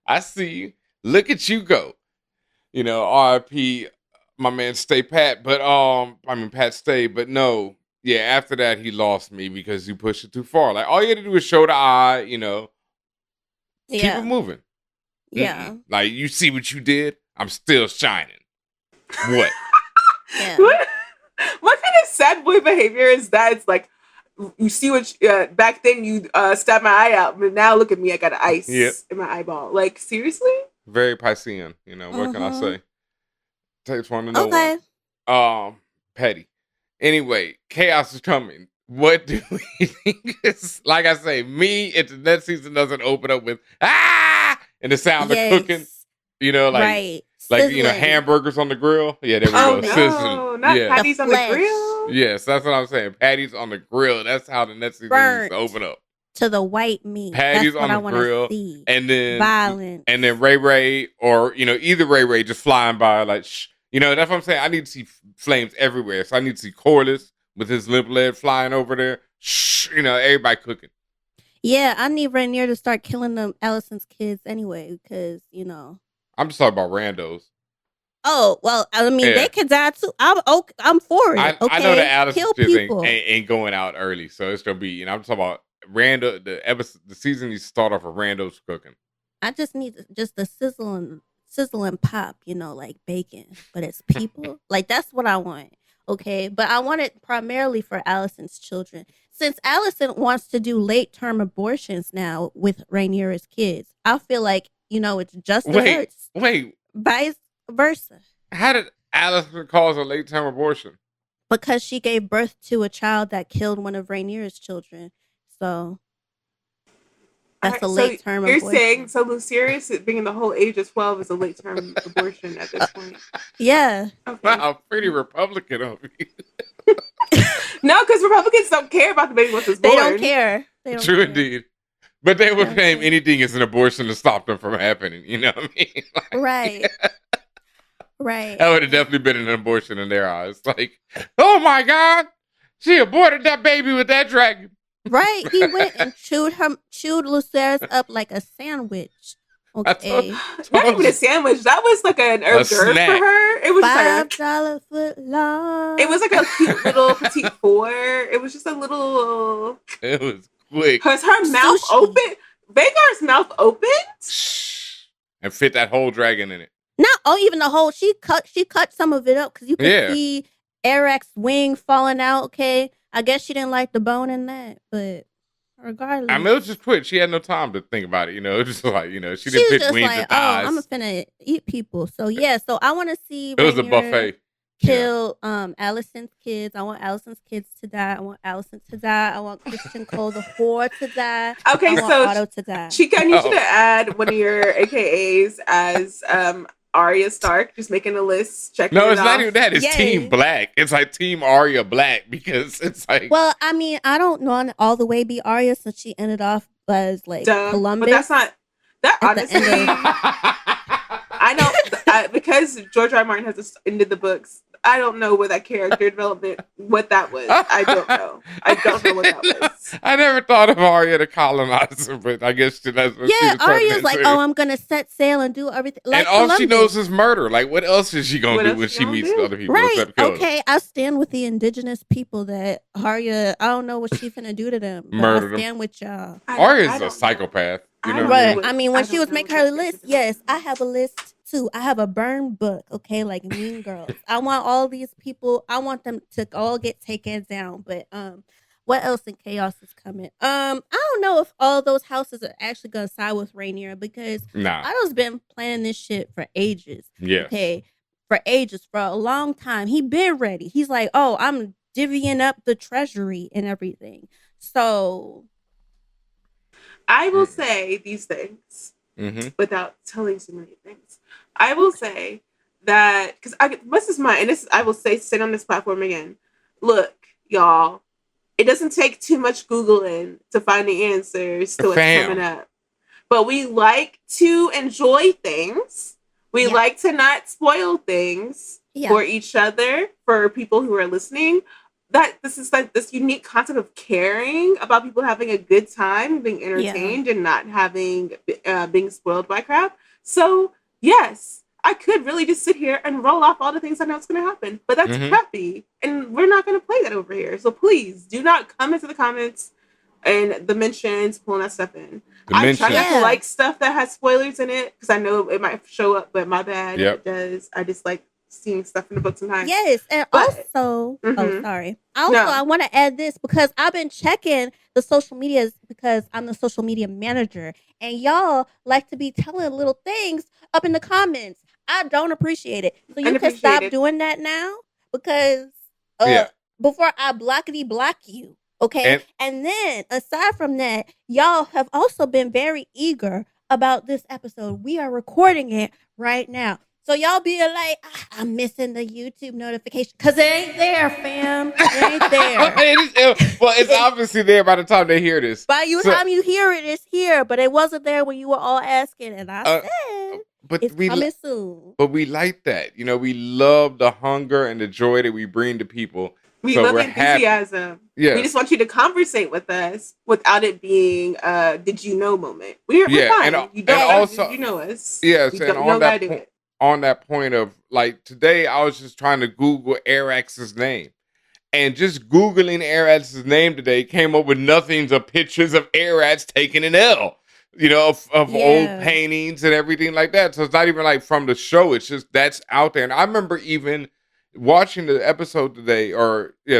I see you. Look at you go. R.I.P. my man, stay Pat. But Pat stay. But no, yeah. After that, he lost me because you pushed it too far. Like all you had to do was show the eye. Keep it moving. Yeah. Like, you see what you did? I'm still shining. What? Yeah. What kind of sad boy behavior is that? It's like, you see what, back then you stabbed my eye out, but now look at me, I got ice in my eyeball. Like, seriously? Very Piscean, what can I say? Takes one to know one. Petty. Anyway, chaos is coming. What do we think is, like I say, if the next season doesn't open up with, and the sound of cooking, right. Like, hamburgers on the grill. Yeah, there we go. No, Sizzling. not patties on the grill. Yes, that's what I'm saying. Patties on the grill. That's how the next season needs to open up. To the white meat. Patties that's on the grill. See. And then violence. And then Ray or, either Ray just flying by like, shh. That's what I'm saying. I need to see flames everywhere. So I need to see Corliss with his limp leg flying over there. Shh. Everybody cooking. Yeah, I need Rhaenyra to start killing them Alicent's kids anyway, because, I'm just talking about randos. Oh, well, I mean, they could die too. I'm for it. Okay? I know the Alicent kids ain't going out early, so it's going to be, I'm talking about rando. The season you start off with randos cooking. I just need just the sizzle and pop, like bacon, but it's people. Like, that's what I want. Okay, but I want it primarily for Alicent's children. Since Alicent wants to do late-term abortions now with Rhaenyra's kids, I feel like, it's just Wait. Vice versa. How did Alicent cause a late-term abortion? Because she gave birth to a child that killed one of Rhaenyra's children. So that's a late-term abortion. You're saying, so Lucerys being the whole age of 12 is a late-term abortion at this point? Yeah. Okay. Wow, pretty Republican of you. No, because Republicans don't care about the baby once it's born. They don't care. True indeed. But they would claim anything is an abortion to stop them from happening. You know what I mean? Like, right. Right. That would have definitely been an abortion in their eyes. Like, oh my God, she aborted that baby with that dragon. Right. He went and chewed Lucerys up like a sandwich. Okay. Not even a sandwich. That was like an hors d'oeuvre for her. It was $5 foot long. It was like a cute little petite four. It was just a little. It was quick. Because her mouth opened. Vhagar's mouth opened. And fit that whole dragon in it. Not even the whole. She cut some of it up because you could see Eric's wing falling out. Okay. I guess she didn't like the bone in that, but regardless. I mean, it was just quick. She had no time to think about it. It was just like, she didn't was pick just wings like, and oh, thighs. I'm finna eat people. So yeah, so I want to see It was a Rhaenyra buffet. kill Allison's kids. I want Allison's kids to die. I want Allison to die. I want Christian Cole the whore to die. Okay, I want so Otto to die. Chika, I need you to add one of your AKAs as Arya Stark. Just making a list. Checking No, it it's off. not even that. It's Team Yay. Black. It's like Team Arya Black because it's like. Well, I mean, I don't want to all the way be Arya since she ended off as like Dumb, Columbus. but that's not that. At the Honestly, end of- I don't because George R. R. Martin has just ended the books. I don't know what that character development, what that was. I don't know. I don't know what that was. I never thought of Arya the colonizer, but I guess that's what she was Arya's like, into. oh, I'm gonna set sail and do everything. Like and all Columbus. she knows is murder. Like, what else is she What gonna do else when she she gonna meets do? other people? Right. except kill them? Okay. I stand with the indigenous people that Arya. I don't know what she finna do to them. But Murder I them. stand with y'all. Arya's a psychopath. You know what I mean? But I mean, when I she don't was know making what her that list, is. yes, I have a list too. I have a burn book, okay, like Mean Girls. I want all these people. I want them to all get taken down. But what else in chaos is coming? I don't know if all those houses are actually gonna side with Rhaenyra because Nah. Otto's been planning this shit for ages. Yes. Okay, for ages, for a long time. He been ready. He's like, oh, I'm divvying up the treasury and everything. So I will say these things without telling so many things. I will say that because this is mine, and this I will say on this platform again. Look, y'all, it doesn't take too much Googling to find the answers to what's coming up. But we like to enjoy things. We like to not spoil things for each other, for people who are listening. That this is like this unique concept of caring about people having a good time, being entertained, and not having being spoiled by crap. So yes, I could really just sit here and roll off all the things I know it's going to happen, but that's crappy, and we're not going to play that over here. So please do not come into the comments and the mentions, pulling that stuff in. I try not to like stuff that has spoilers in it because I know it might show up, but my bad, it does. I just like seeing stuff in the book sometimes. Yes, and also, oh, sorry. Also, I want to add this because I've been checking the social medias because I'm the social media manager, and y'all like to be telling little things up in the comments. I don't appreciate it. So you can stop doing that now because before I blockity block you. Okay. And then aside from that, y'all have also been very eager about this episode. We are recording it right now. So y'all be like, I'm missing the YouTube notification because it ain't there, fam. It ain't there. Well, it's obviously there by the time they hear this. By the time you hear it, it's here. But it wasn't there when you were all asking. And I said, it's coming soon. But we like that. We love the hunger and the joy that we bring to people. We love the enthusiasm. Yeah. We just want you to conversate with us without it being a did you know moment. We're fine. You don't also, you know us. Yes, and on that point of like today, I was just trying to Google Arax's name. And just Googling Arax's name today came up with nothing but pictures of Arax taking an L. Of old paintings and everything like that. So it's not even like from the show. It's just that's out there. And I remember even watching the episode today,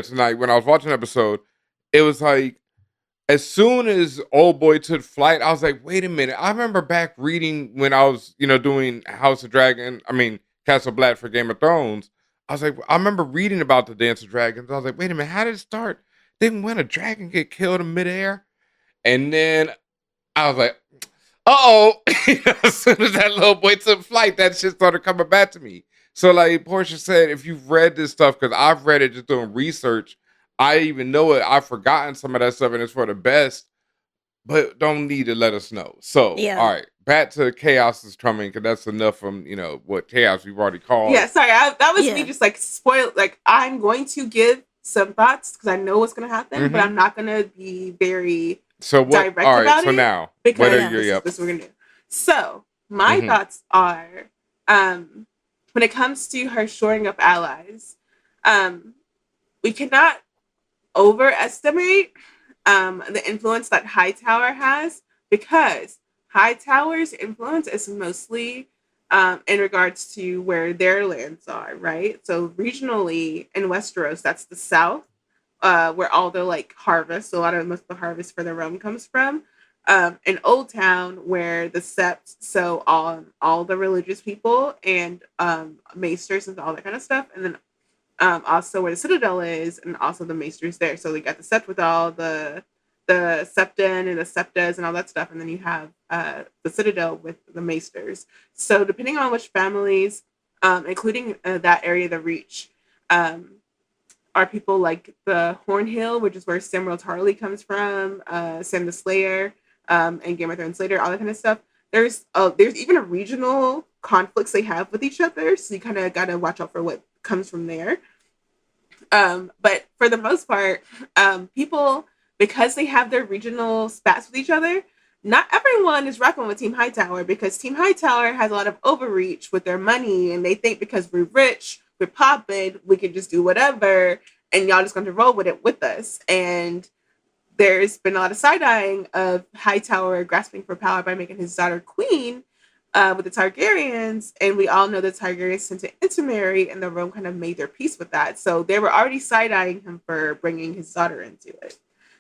tonight, when I was watching the episode, it was like, as soon as old boy took flight, I was like, wait a minute. I remember back reading when I was, doing Castle Black for Game of Thrones. I was like, I remember reading about the Dance of Dragons. I was like, wait a minute, how did it start? Didn't when a dragon get killed in midair? And then I was like, as soon as that little boy took flight, that shit started coming back to me. So like Portia said, if you've read this stuff, because I've read it just doing research, I even know it. I've forgotten some of that stuff and it's for the best, but don't need to let us know. So, all right, back to chaos is coming because that's enough from, what chaos we've already called. Yeah, sorry. That was me just like spoiled. Like I'm going to give some thoughts because I know what's going to happen, but I'm not going to be very direct about it. So now, because this is what we're going to do. So my thoughts are, when it comes to her shoring up allies, we cannot overestimate the influence that Hightower has because Hightower's influence is mostly in regards to where their lands are, right? So regionally in Westeros, that's the south. where all the like harvest, a lot of most of the harvest for the realm comes from. In Old Town, where the Sept, so all the religious people and maesters and all that kind of stuff, and then also where the Citadel is, and also the maesters there. So they got the Sept with all the Septon and the Septas and all that stuff, and then you have the Citadel with the maesters. So depending on which families, including that area of the Reach, are people like the Hornhill, which is where Samwell Tarly comes from, Sam the Slayer, and Game of Thrones later, all that kind of stuff. There's even a regional conflicts they have with each other, so you kind of got to watch out for what comes from there. But for the most part, people, because they have their regional spats with each other, not everyone is rocking with Team Hightower, because Team Hightower has a lot of overreach with their money, and they think because we're rich, we're popping, we can just do whatever, and y'all just going to roll with it with us. And there's been a lot of side-eyeing of Hightower grasping for power by making his daughter queen with the Targaryens, and we all know the Targaryens tend to intermarry, and the Rome kind of made their peace with that. So they were already side-eyeing him for bringing his daughter into it.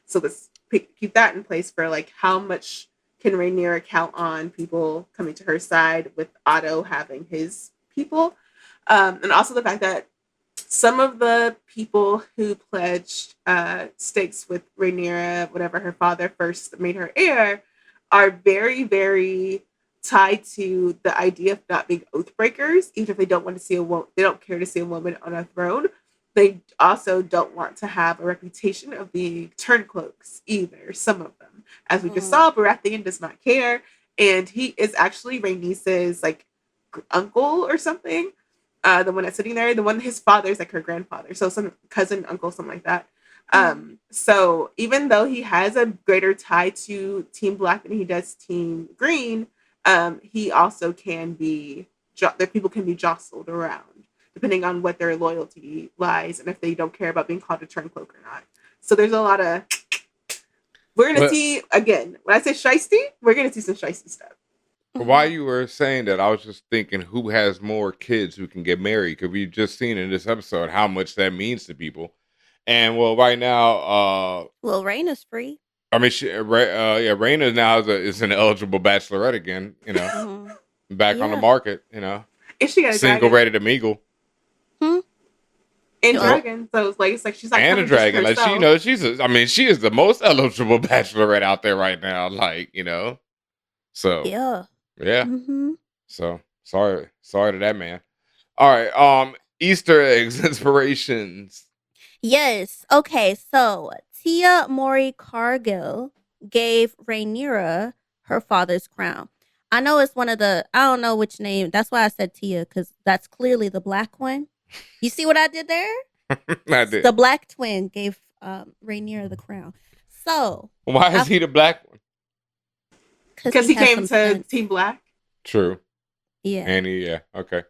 So let's keep that in place for like how much can Rhaenyra count on people coming to her side with Otto having his people, and also the fact that some of the people who pledged stakes with Rhaenyra, whenever her father first made her heir, are very, very tied to the idea of not being oath breakers. Even if they don't want to see they don't care to see a woman on a throne. They also don't want to have a reputation of being turncloaks either. Some of them, as we just saw, Baratheon does not care, and he is actually Rhaenys's like uncle or something. The one that's sitting there, the one his father's like her grandfather, so some cousin, uncle, something like that. So even though he has a greater tie to Team Black than he does Team Green, he also can be that people can be jostled around depending on what their loyalty lies and if they don't care about being called a turncloak or not. So there's a lot of we're gonna see again. When I say shiesty, we're gonna see some shiesty stuff. While you were saying that, I was just thinking, who has more kids who can get married? Because we've just seen in this episode how much that means to people. And well, right now, well, Rhaenyra's free. I mean, Rhaenyra now is an eligible bachelorette again. You know, back on the market. You know, is she got a single, dragon? ready to mingle? And dragon, so it's like she's like and a dragon. Like she is the most eligible bachelorette out there right now. Like so yeah. So sorry to that man. All right, Easter eggs, inspirations. Yes. Okay. So Tia Mori Cargill gave Rhaenyra her father's crown. I know it's one of the, I don't know which name. That's why I said Tia, because that's clearly the black one. You see what I did there? I did. The black twin gave Rhaenyra the crown. So why is he the black one? Because he came to Team Black. True. Yeah. And okay.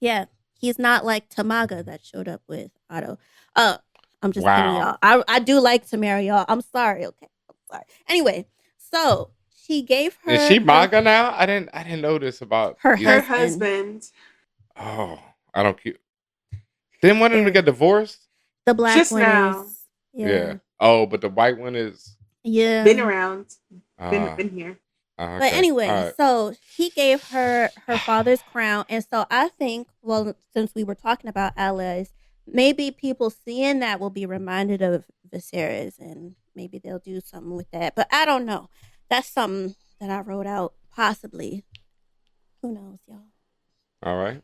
Yeah. He's not like Tamaga that showed up with Otto. I'm just kidding, y'all. I do like to marry y'all. I'm sorry. Okay. I'm sorry. Anyway, so she gave her. Is she Maga now? I didn't know this about her husband. Oh, I don't keep. Didn't one of them get divorced? The black just one now. is. Yeah. Oh, but the white one is. Yeah. Been around. Been here. Okay. But anyway, so he gave her father's crown. And so I think, well, since we were talking about allies, maybe people seeing that will be reminded of Viserys and maybe they'll do something with that. But I don't know. That's something that I wrote out, possibly. Who knows, y'all? All right.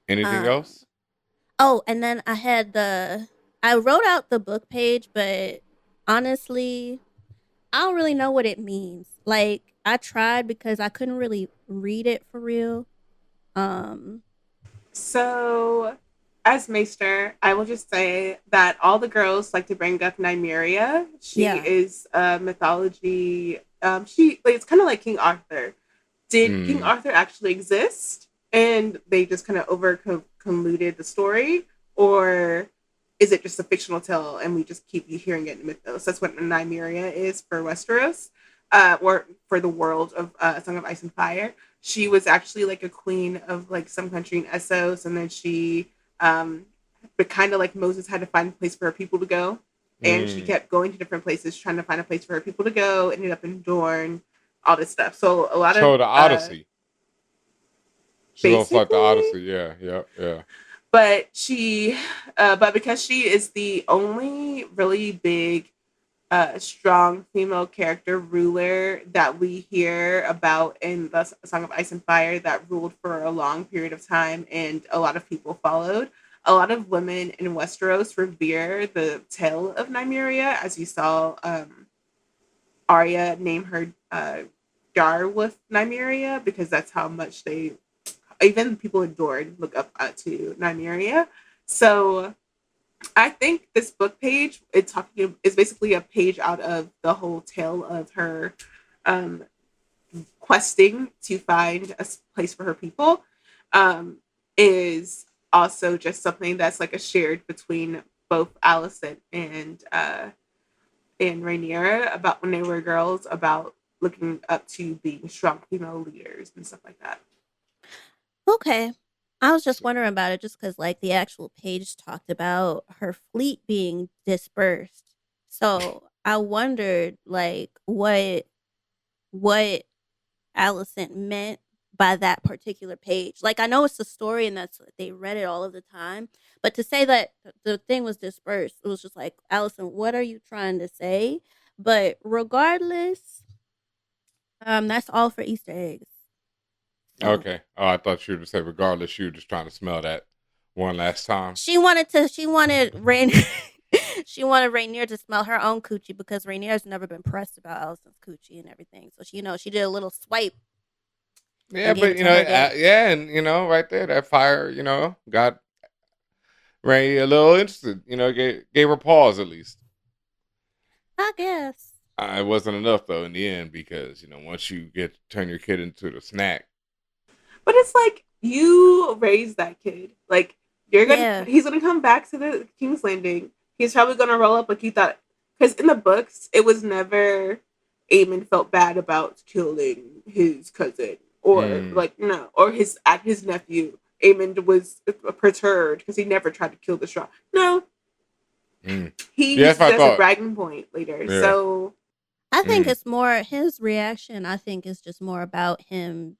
Anything else? Oh, and then I wrote out the book page, but honestly, I don't really know what it means. Like, I tried because I couldn't really read it for real. So, as Maester, I will just say that all the girls like to bring up Nymeria. She is a mythology. It's kind of like King Arthur. Did King Arthur actually exist? And they just kind of over-convoluted the story? Or is it just a fictional tale and we just keep hearing it in mythos? That's what Nymeria is for Westeros, or for the world of Song of Ice and Fire. She was actually like a queen of like some country in Essos, and then she but kind of like Moses had to find a place for her people to go. And she kept going to different places, trying to find a place for her people to go, ended up in Dorne, all this stuff. So a lot So of the Odyssey. She's almost like the Odyssey, basically, yeah. but but because she is the only really big, strong female character ruler that we hear about in the Song of Ice and Fire that ruled for a long period of time, and a lot of people followed. A lot of women in Westeros revere the tale of Nymeria, as you saw Arya name her Gar with Nymeria, because that's how much even people in Dorne look up to Nymeria. So I think this book page is basically a page out of the whole tale of her um, questing to find a place for her people. Is also just something that's like a shared between both Alicent and Rhaenyra about when they were girls, about looking up to being strong female leaders and stuff like that. Okay. I was just wondering about it just because, like, the actual page talked about her fleet being dispersed. So I wondered, like, what Alicent meant by that particular page. Like, I know it's a story and that's they read it all of the time, but to say that the thing was dispersed, it was just like, Alicent, what are you trying to say? But regardless, that's all for Easter eggs. So. Okay. Oh, I thought you would say regardless, you were just trying to smell that one last time. She wanted Rain she wanted Rhaenyra to smell her own coochie because Rhaenyra's never been pressed about Alicent's coochie and everything. So she did a little swipe. Yeah, but and right there, that fire, got Ray a little interested. Gave her pause at least. I guess. It wasn't enough though in the end, because once you turn your kid into the snack. But it's like, you raised that kid. Like, he's gonna come back to the King's Landing. He's probably gonna roll up like you thought. Because in the books, it was never Aemon felt bad about killing his cousin, or or his nephew. Aemon was perturbed because he never tried to kill the Straw. No, he used it as a bragging point later. Yeah. So I think it's more his reaction. I think is just more about him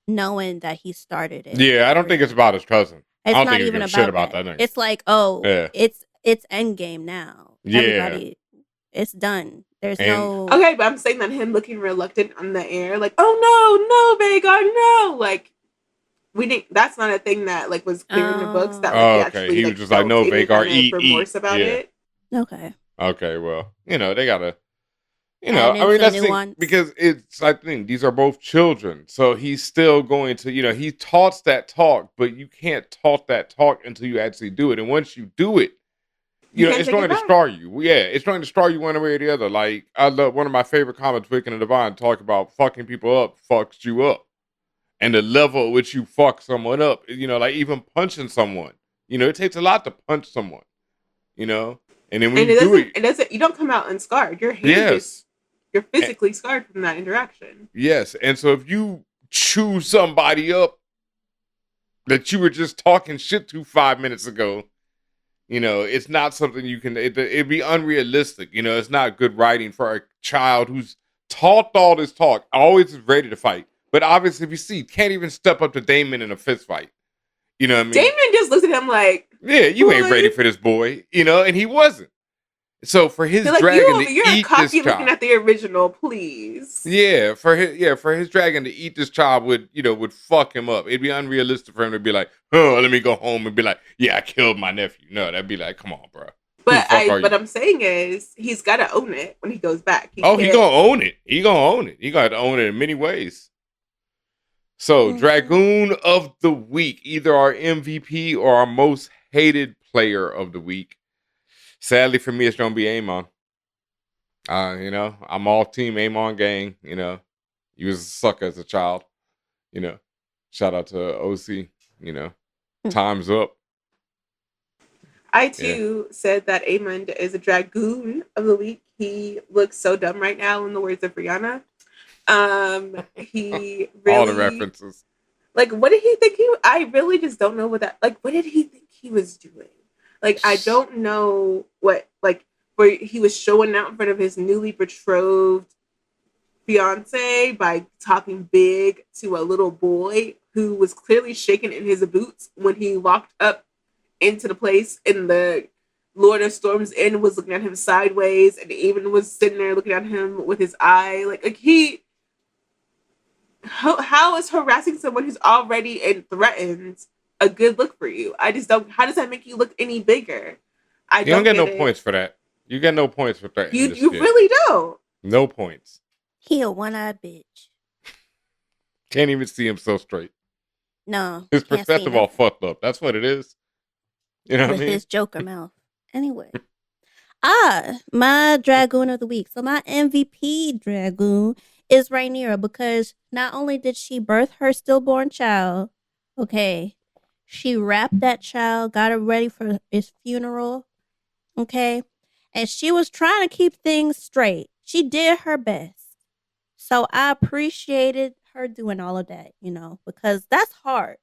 knowing that he started it. Yeah, I don't think it's about his cousin. It's I don't not think even about shit about that nigga. It's like, it's endgame now. Yeah. Everybody, it's done. There's no. Okay, but I'm saying that him looking reluctant on the air, like, oh no, Vhagar, no, like, we didn't. That's not a thing that like was clear in the books. That like, he was just like, no, Vhagar, eat remorse about it. Okay. Okay, well, they gotta. I mean, that's the thing, because I think these are both children. So he's still going to, he taught that talk, but you can't taught that talk until you actually do it. And once you do it, it's going to scar you. Yeah, it's going to scar you one way or the other. Like, I love one of my favorite comments, Wicked and Divine, talk about fucking people up fucks you up. And the level at which you fuck someone up, like even punching someone. It takes a lot to punch someone, And then when you do it, you don't come out unscarred. Your hand you're physically scarred from that interaction. Yes. And so if you chew somebody up that you were just talking shit to 5 minutes ago, it's not something you can, it'd be unrealistic. It's not good writing for a child who's taught all this talk, always is ready to fight. But obviously, if you see, can't even step up to Damon in a fist fight. You know what I mean? Damon just looks at him like, yeah, you ain't ready for this boy, and he wasn't. So for his dragon to eat this child, looking at the original, please. Yeah, for his dragon to eat this child would fuck him up. It'd be unrealistic for him to be like, oh, let me go home and be like, yeah, I killed my nephew. No, that'd be like, come on, bro. But I'm saying is he's got to own it when he goes back. He gonna own it. He gonna own it. He got to own it in many ways. So Dragoon of the week, either our MVP or our most hated player of the week. Sadly for me, it's gonna be Aemon. I'm all team Aemon gang. He was a sucker as a child. Shout out to OC. Time's up. I too said that Aemon is a Dragoon of the week. He looks so dumb right now, in the words of Rihanna. He really all the references. Like, what did he think I really just don't know what did he think he was doing? Like, I don't know what, like, where he was showing out in front of his newly betrothed fiance by talking big to a little boy who was clearly shaking in his boots when he walked up into the place, and the Lord of Storms Inn was looking at him sideways, and even was sitting there looking at him with his eye. Like he, how is harassing someone who's already and threatened a good look for you? I just don't. How does that make you look any bigger? You don't get no points for that. You get no points for that. You really don't. No points. He a one-eyed bitch. Can't even see him so straight. No. His perspective all fucked up. That's what it is. You know what I mean? His Joker mouth. Anyway. My Dragoon of the week. So my MVP Dragoon is Rhaenyra, because not only did she birth her stillborn child, okay, she wrapped that child, got it ready for his funeral, okay, and she was trying to keep things straight. She did her best. So I appreciated her doing all of that, because that's hard.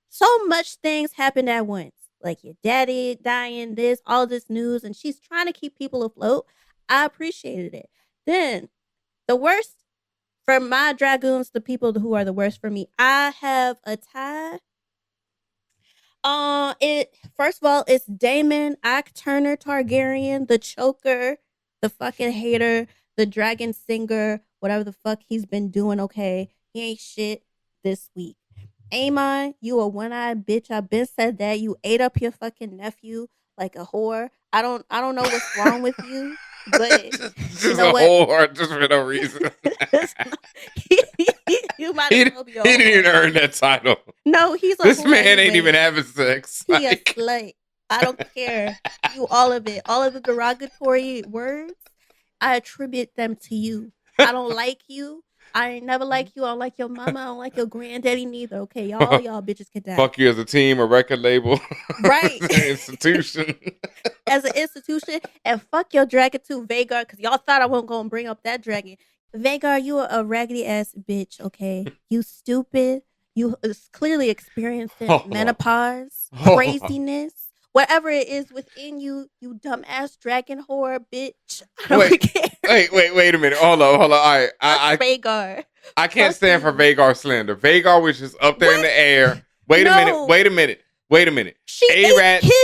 So much things happened at once. Like your daddy dying, all this news, and she's trying to keep people afloat. I appreciated it. Then, the worst for my Dragoons, the people who are the worst for me, I have a tie. First of all, it's Damon Turner Targaryen, the choker, the fucking hater, the dragon singer, whatever the fuck he's been doing, okay? He ain't shit this week. Aemon, you a one-eyed bitch. I've been said that. You ate up your fucking nephew like a whore. I don't know what's wrong with you, but just a whore just for no reason. You might he as well be a whore. didn't even earn that title. No, he's a This whore man ain't anyway. even having sex. He a slut. I don't care. You all of it. All of the derogatory words, I attribute them to you. I don't like you. I ain't never like you. I don't like your mama. I don't like your granddaddy neither. Okay, y'all bitches can die. Fuck you as a team, a record label. Right. As an institution. As an institution. And fuck your dragon too, Vhagar, because y'all thought I wasn't going to bring up that dragon. Vhagar, you are a raggedy ass bitch, okay? You stupid. You clearly experiencing menopause, craziness. Whatever it is within you, you dumbass dragon whore bitch. I don't care. Wait a minute. Hold on. All right. Vhagar. I can't stand for Vhagar slander. Vhagar was just up there in the air. Wait a minute.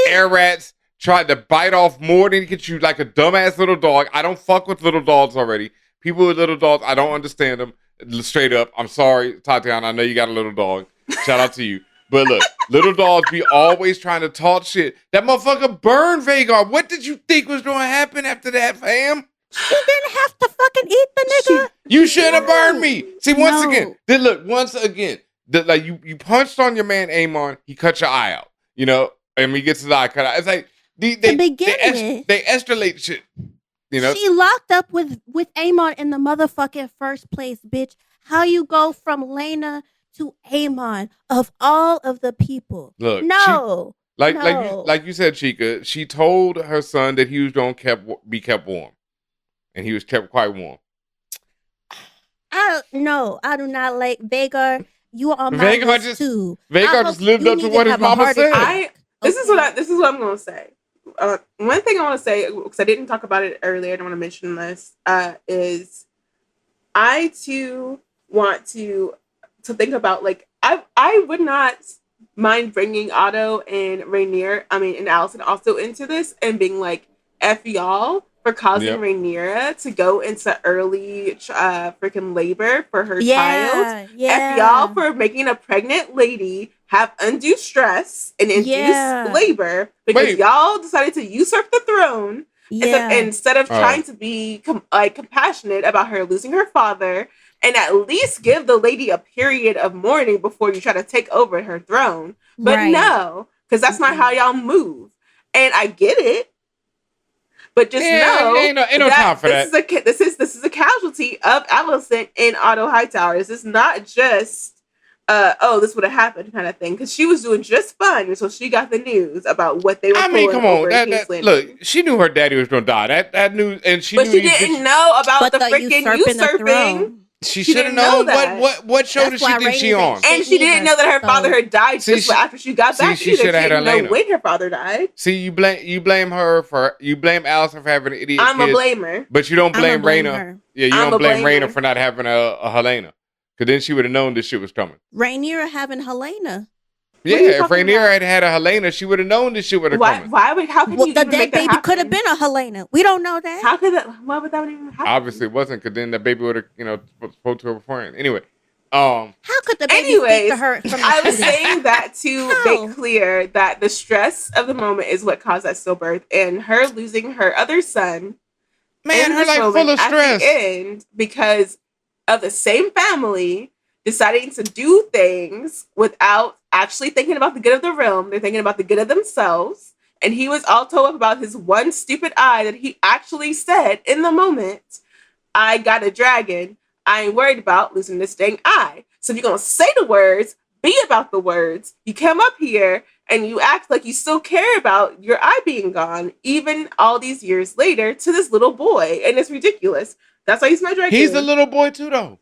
Air rats tried to bite off more than get you like a dumbass little dog. I don't fuck with little dogs already. People with little dogs, I don't understand them. Straight up. I'm sorry, Tatiana. I know you got a little dog. Shout out to you. But look, little dogs be always trying to talk shit. That motherfucker burned Vhagar. What did you think was going to happen after that, fam? She didn't have to fucking eat the nigga. You should have burned me. See, once again, you punched on your man Aemon. He cut your eye out. And he gets his eye cut out. It's like they escalate shit. She locked up with Aemon in the motherfucking first place, bitch. How you go from Laena to Aemon of all of the people? Look, no. Like you said, Chika, she told her son that he was going to be kept warm. And he was kept quite warm. I do not like Vhagar. You are on my list too. Vhagar just lived up to what his mama said. This is what I'm going to say. One thing I want to say, because I didn't talk about it earlier, I don't want to mention this, is I too want to think about, like, I would not mind bringing Otto and Rhaenyra, and Alicent also into this and being like, F y'all for causing Rhaenyra to go into early freaking labor for her child. Yeah. F y'all for making a pregnant lady have undue stress and induce labor because y'all decided to usurp the throne. Instead of trying to be compassionate about her losing her father and at least give the lady a period of mourning before you try to take over her throne. But no, because that's not how y'all move. And I get it. But just know ain't no time for that. This is a casualty of Alicent in Otto Hightower. This is not just this would have happened kind of thing, because she was doing just fine until she got the news about what they were. Come on, look, she knew her daddy was gonna die. That news, and she didn't know about the freaking usurping. She should have didn't know known that. what show That's did she why think she Rhaenyra on? ain't And she didn't know that her father had died See, just after she got back. she Either. should have had didn't know Elena. when her father died. See, you blame Allison for having an idiot I'm kid, a blamer. but you don't blame blame Rhaenyra. her. Yeah, you I'm don't a blame blamer. Rhaenyra for not having a Helena, because then she would have known this shit was coming. Rhaenyra having Helena. Yeah, are you if talking Rhaenyra about? had a Helena, she would have known this shit would have coming. How could Well, you the even dead make that baby could have happen? been a Helena. We don't know that. How could that? Why would that even happen? Obviously, it wasn't, because then the baby would have, spoke to her beforehand. Anyway, How could the baby speak to her from the I was fetus? saying that to How? make clear that the stress of the moment is what caused that stillbirth, and her losing her other son. man, in her this like moment full of at stress. the end because of the same family deciding to do things without actually thinking about the good of the realm. They're thinking about the good of themselves. And he was all told up about his one stupid eye that he actually said in the moment, I got a dragon. I ain't worried about losing this dang eye. So if you're going to say the words, be about the words. You come up here and you act like you still care about your eye being gone, even all these years later, to this little boy. And it's ridiculous. That's why he's my dragon. He's a little boy too, though.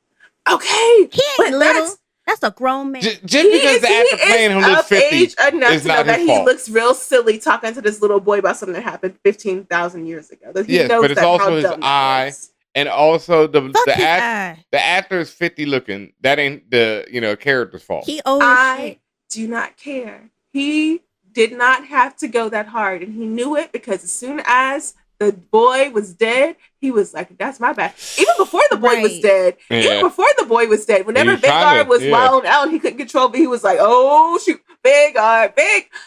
Okay. He but ain't little. That's a grown man. Just because the actor playing him looks 50 age enough is to know not that his he fault. looks real silly talking to this little boy about something that happened 15,000 years ago. That he Yes, knows but it's that also how his dumb that eye. was. And also Fuck his eye. the actor is 50 looking. That ain't the character's fault. He old as I shit. do not care. He did not have to go that hard, and he knew it because as soon as the boy was dead, he was like, "That's my bad." Even before the boy was Right. dead, Yeah. whenever was trying Vhagar to- was yeah. wilding out, he couldn't control, but he was like, "Oh shoot, Vhagar,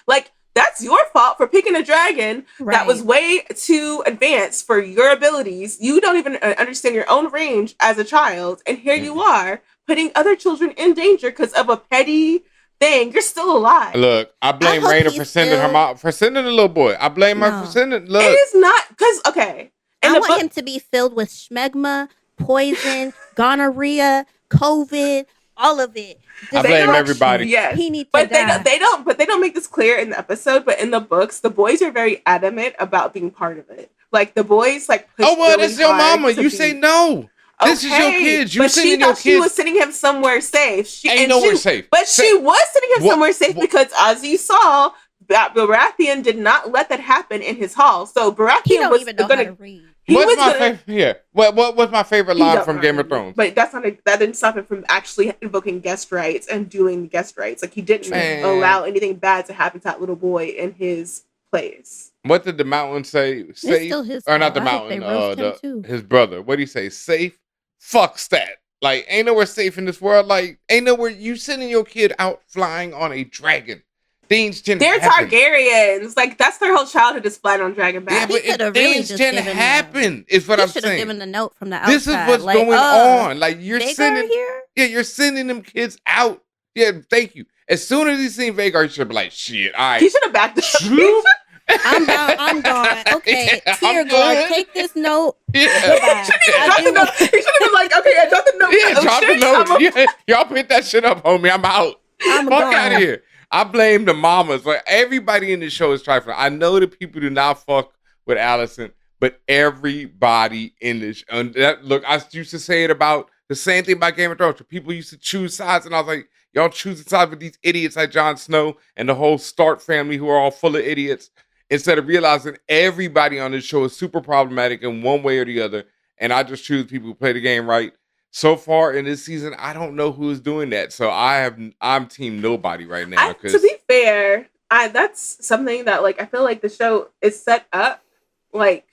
like." That's your fault for picking a dragon that was way too advanced for your abilities. You don't even understand your own range as a child. And here you are putting other children in danger because of a petty thing. You're still alive. Look, I blame hope Rhaenyra he's for sending her still- mom for sending the little boy. I blame her for sending. It Look, is not because okay. In I the want book, him to be filled with schmegma, poison, gonorrhea, COVID, all of it. I they blame don't- everybody. Yes, He needs to but die. they don't make this clear in the episode. But in the books, the boys are very adamant about being part of it. Like the boys, like push Oh well, really this is your hard mama. to You be- say no. This is your Okay, kids. You but she sending your thought she kids. was sending him somewhere safe. Ain't nowhere safe. But she was sending him What- somewhere safe what- because, as you saw, Baratheon did not let that happen in his hall. So Baratheon He don't was even know gonna. how to read. He What's was my gonna. favorite? Yeah. What was my favorite He line don't from know Game how of to read. Thrones? But that didn't stop him from actually invoking guest rights and doing guest rights. Like he didn't Man. allow anything bad to happen to that little boy in his place. What did the mountain say? Safe still his or not? fault. The I hope they mountain. roast him, too. His brother. What did he say? Safe. Fucks that. Like ain't nowhere safe in this world. Like ain't nowhere you sending your kid out flying on a dragon. Things can They're happen. Targaryens. Like that's their whole childhood is flying on dragon Yeah, back. but He coulda really things just can given happen. Is what He I'm should have saying. given the note from the outside. This is what's like, going on. Like you're Vhagar sending. here? Yeah, you're sending them kids out. Yeah, thank you. As soon as he seen Vhagar, he should be like, shit, all right. He should have backed up. Swoop. I'm gone. Okay, Yeah, here, I'm God, good. take this note. Yeah. Goodbye. Drop the note. He should have been like, okay, I dropped the note. Yeah, Oh, drop the shit, note. I'm a- Yeah, y'all pick that shit up, homie. I'm out. I'm Fuck gone. out of here. I blame the mamas. Like everybody in the show is trifling. I know that people do not fuck with Allison, but everybody in this look, I used to say it about the same thing about Game of Thrones. People used to choose sides, and I was like, y'all choosing sides with these idiots like Jon Snow and the whole Stark family who are all full of idiots, instead of realizing everybody on this show is super problematic in one way or the other. And I just choose people who play the game right. So far in this season, I don't know who is doing that. So I'm team nobody right now. To be fair, that's something that like I feel like the show is set up like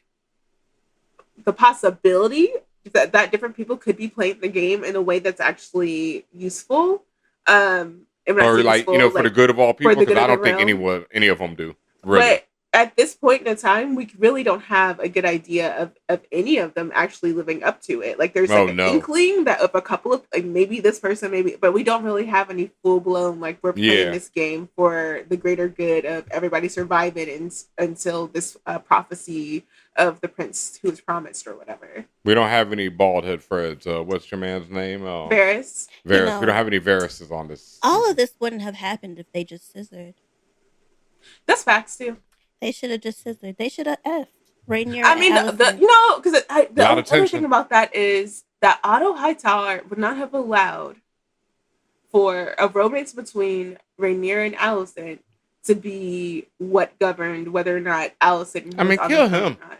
the possibility that different people could be playing the game in a way that's actually useful. And when I Or say like, useful, you know, for the good of all people, the good because I of the don't think realm. any of them do. Really. But at this point in time, we really don't have a good idea of any of them actually living up to it. Like there's like an inkling that of a couple of like maybe this person, maybe, but we don't really have any full blown like we're playing this game for the greater good of everybody surviving until this prophecy of the prince who was promised or whatever. We don't have any bald head Freds. What's your man's name? Varys. Varys. You know, we don't have any Varyses on this. All of this wouldn't have happened if they just scissored. That's facts too. They should have just scissored. They should have effed. Rhaenyra I and mean, Alicent. because the Lot of other tension. thing about that is that Otto Hightower would not have allowed for a romance between Rhaenyra and Alicent to be what governed whether or not Alicent I was mean, on kill the throne him. or not.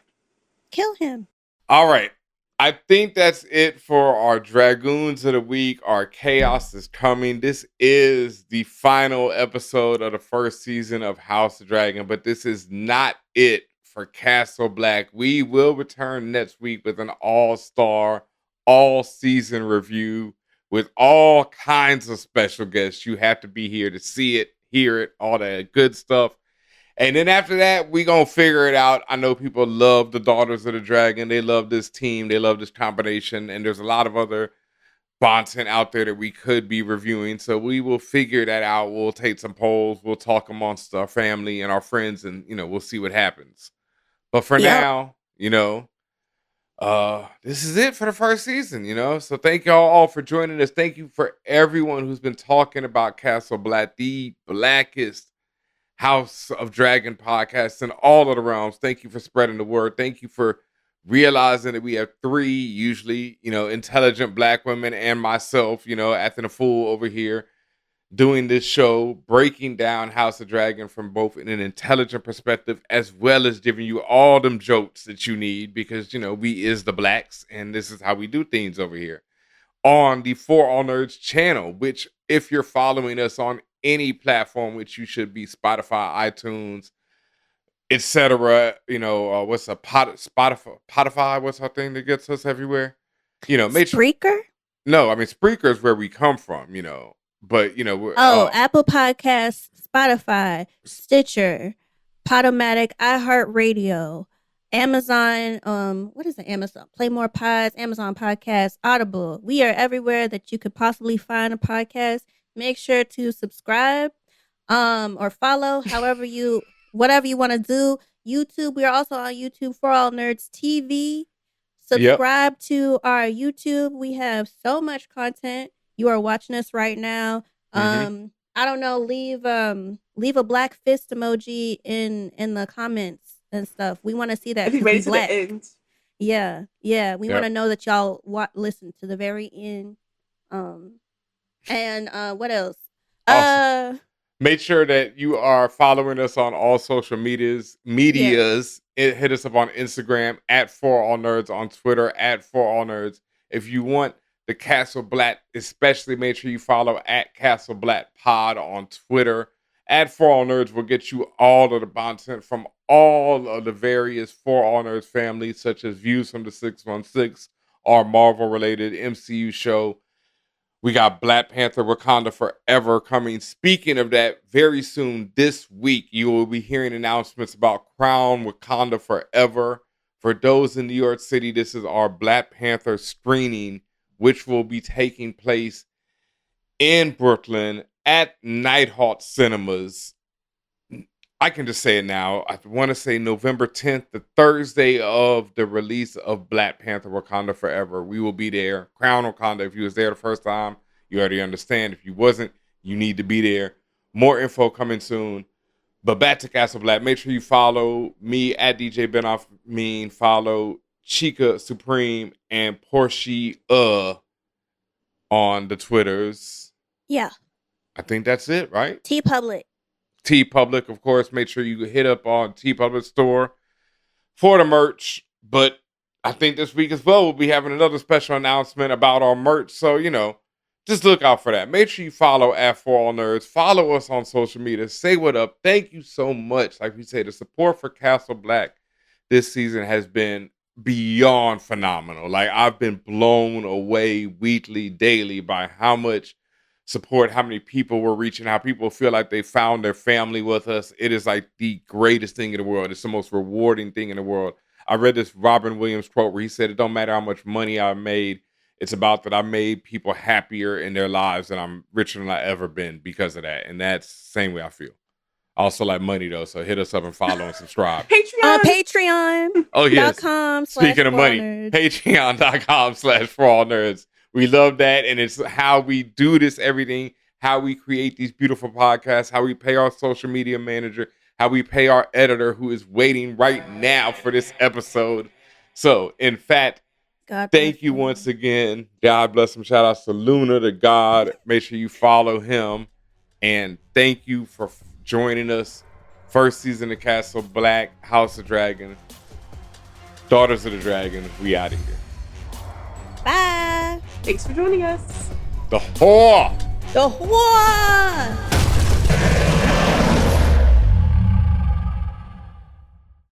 Kill him. All right. I think that's it for our Dragoons of the Week. Our chaos is coming. This is the final episode of the first season of House of Dragon, but this is not it for Castle Black. We will return next week with an all-star, all-season review with all kinds of special guests. You have to be here to see it, hear it, all that good stuff. And then after that, we going to figure it out. I know people love the Daughters of the Dragon. They love this team. They love this combination. And there's a lot of other content out there that we could be reviewing. So we will figure that out. We'll take some polls. We'll talk amongst our family and our friends. And, we'll see what happens. But for now, this is it for the first season, So thank y'all all for joining us. Thank you for everyone who's been talking about Castle Black, the blackest House of Dragon podcast in all of the realms. Thank you for spreading the word. Thank you for realizing that we have three usually, intelligent black women and myself, acting a fool over here doing this show, breaking down House of Dragon from both in an intelligent perspective as well as giving you all them jokes that you need because, we is the blacks and this is how we do things over here on the For All Nerds channel, which if you're following us on any platform, which you should be Spotify, iTunes, etc. What's a Spotify? What's our thing that gets us everywhere? Make sure. Spreaker? No, I mean Spreaker is where we come from. But Apple Podcasts, Spotify, Stitcher, Podomatic, iHeartRadio, Amazon. What is it? Amazon Play More Pods, Amazon Podcasts, Audible. We are everywhere that you could possibly find a podcast. Make sure to subscribe, or follow, whatever you want to do. YouTube. We are also on YouTube For All Nerds TV. Subscribe to our YouTube. We have so much content. You are watching us right now. I don't know. Leave a black fist emoji in the comments and stuff. We want to see that. Be ready to black. the end. Yeah. We want to know that y'all listen to the very end. And what else? Awesome. Make sure that you are following us on all social medias. Hit us up on Instagram at For All Nerds, on Twitter at For All Nerds. If you want the Castle Black, especially make sure you follow at Castle Black Pod on Twitter. At For All Nerds will get you all of the content from all of the various For All Nerds families, such as Views from the 616, our Marvel-related MCU show. We got Black Panther Wakanda Forever coming. Speaking of that, very soon this week, you will be hearing announcements about Crown Wakanda Forever. For those in New York City, this is our Black Panther screening, which will be taking place in Brooklyn at Nighthawk Cinemas. I can just say it now. I want to say November 10th, the Thursday of the release of Black Panther Wakanda Forever. We will be there. Crown Wakanda. If you was there the first time, you already understand. If you wasn't, you need to be there. More info coming soon. But back to Castle Black. Make sure you follow me at DJ Benhameen. Follow Chika Supreme and Porsheuh on the Twitters. Yeah. I think that's it, right? TeePublic. TeePublic, of course. Make sure you hit up on TeePublic store for the merch. But I think this week as well, we'll be having another special announcement about our merch. So, just look out for that. Make sure you follow at For All Nerds. Follow us on social media. Say what up. Thank you so much. Like we say, the support for Castle Black this season has been beyond phenomenal. Like, I've been blown away weekly, daily by how much support, how many people we're reaching, how people feel like they found their family with us. It is like the greatest thing in the world. It's the most rewarding thing in the world. I read this Robin Williams quote where he said, it don't matter how much money I made. It's about that I made people happier in their lives and I'm richer than I ever been because of that. And that's the same way I feel. I also like money though, so hit us up and follow and subscribe. Patreon. Oh yes. Speaking of money, patreon.com/forallnerds. We love that, and it's how we do this everything, how we create these beautiful podcasts, how we pay our social media manager, how we pay our editor who is waiting right now for this episode. So, in fact, thank you once again. God bless him. Shout out to Luna, the God. Make sure you follow him. And thank you for joining us. First season of Castle Black, House of Dragon, Daughters of the Dragon. We out of here. Bye. Thanks for joining us. The whore. The whore.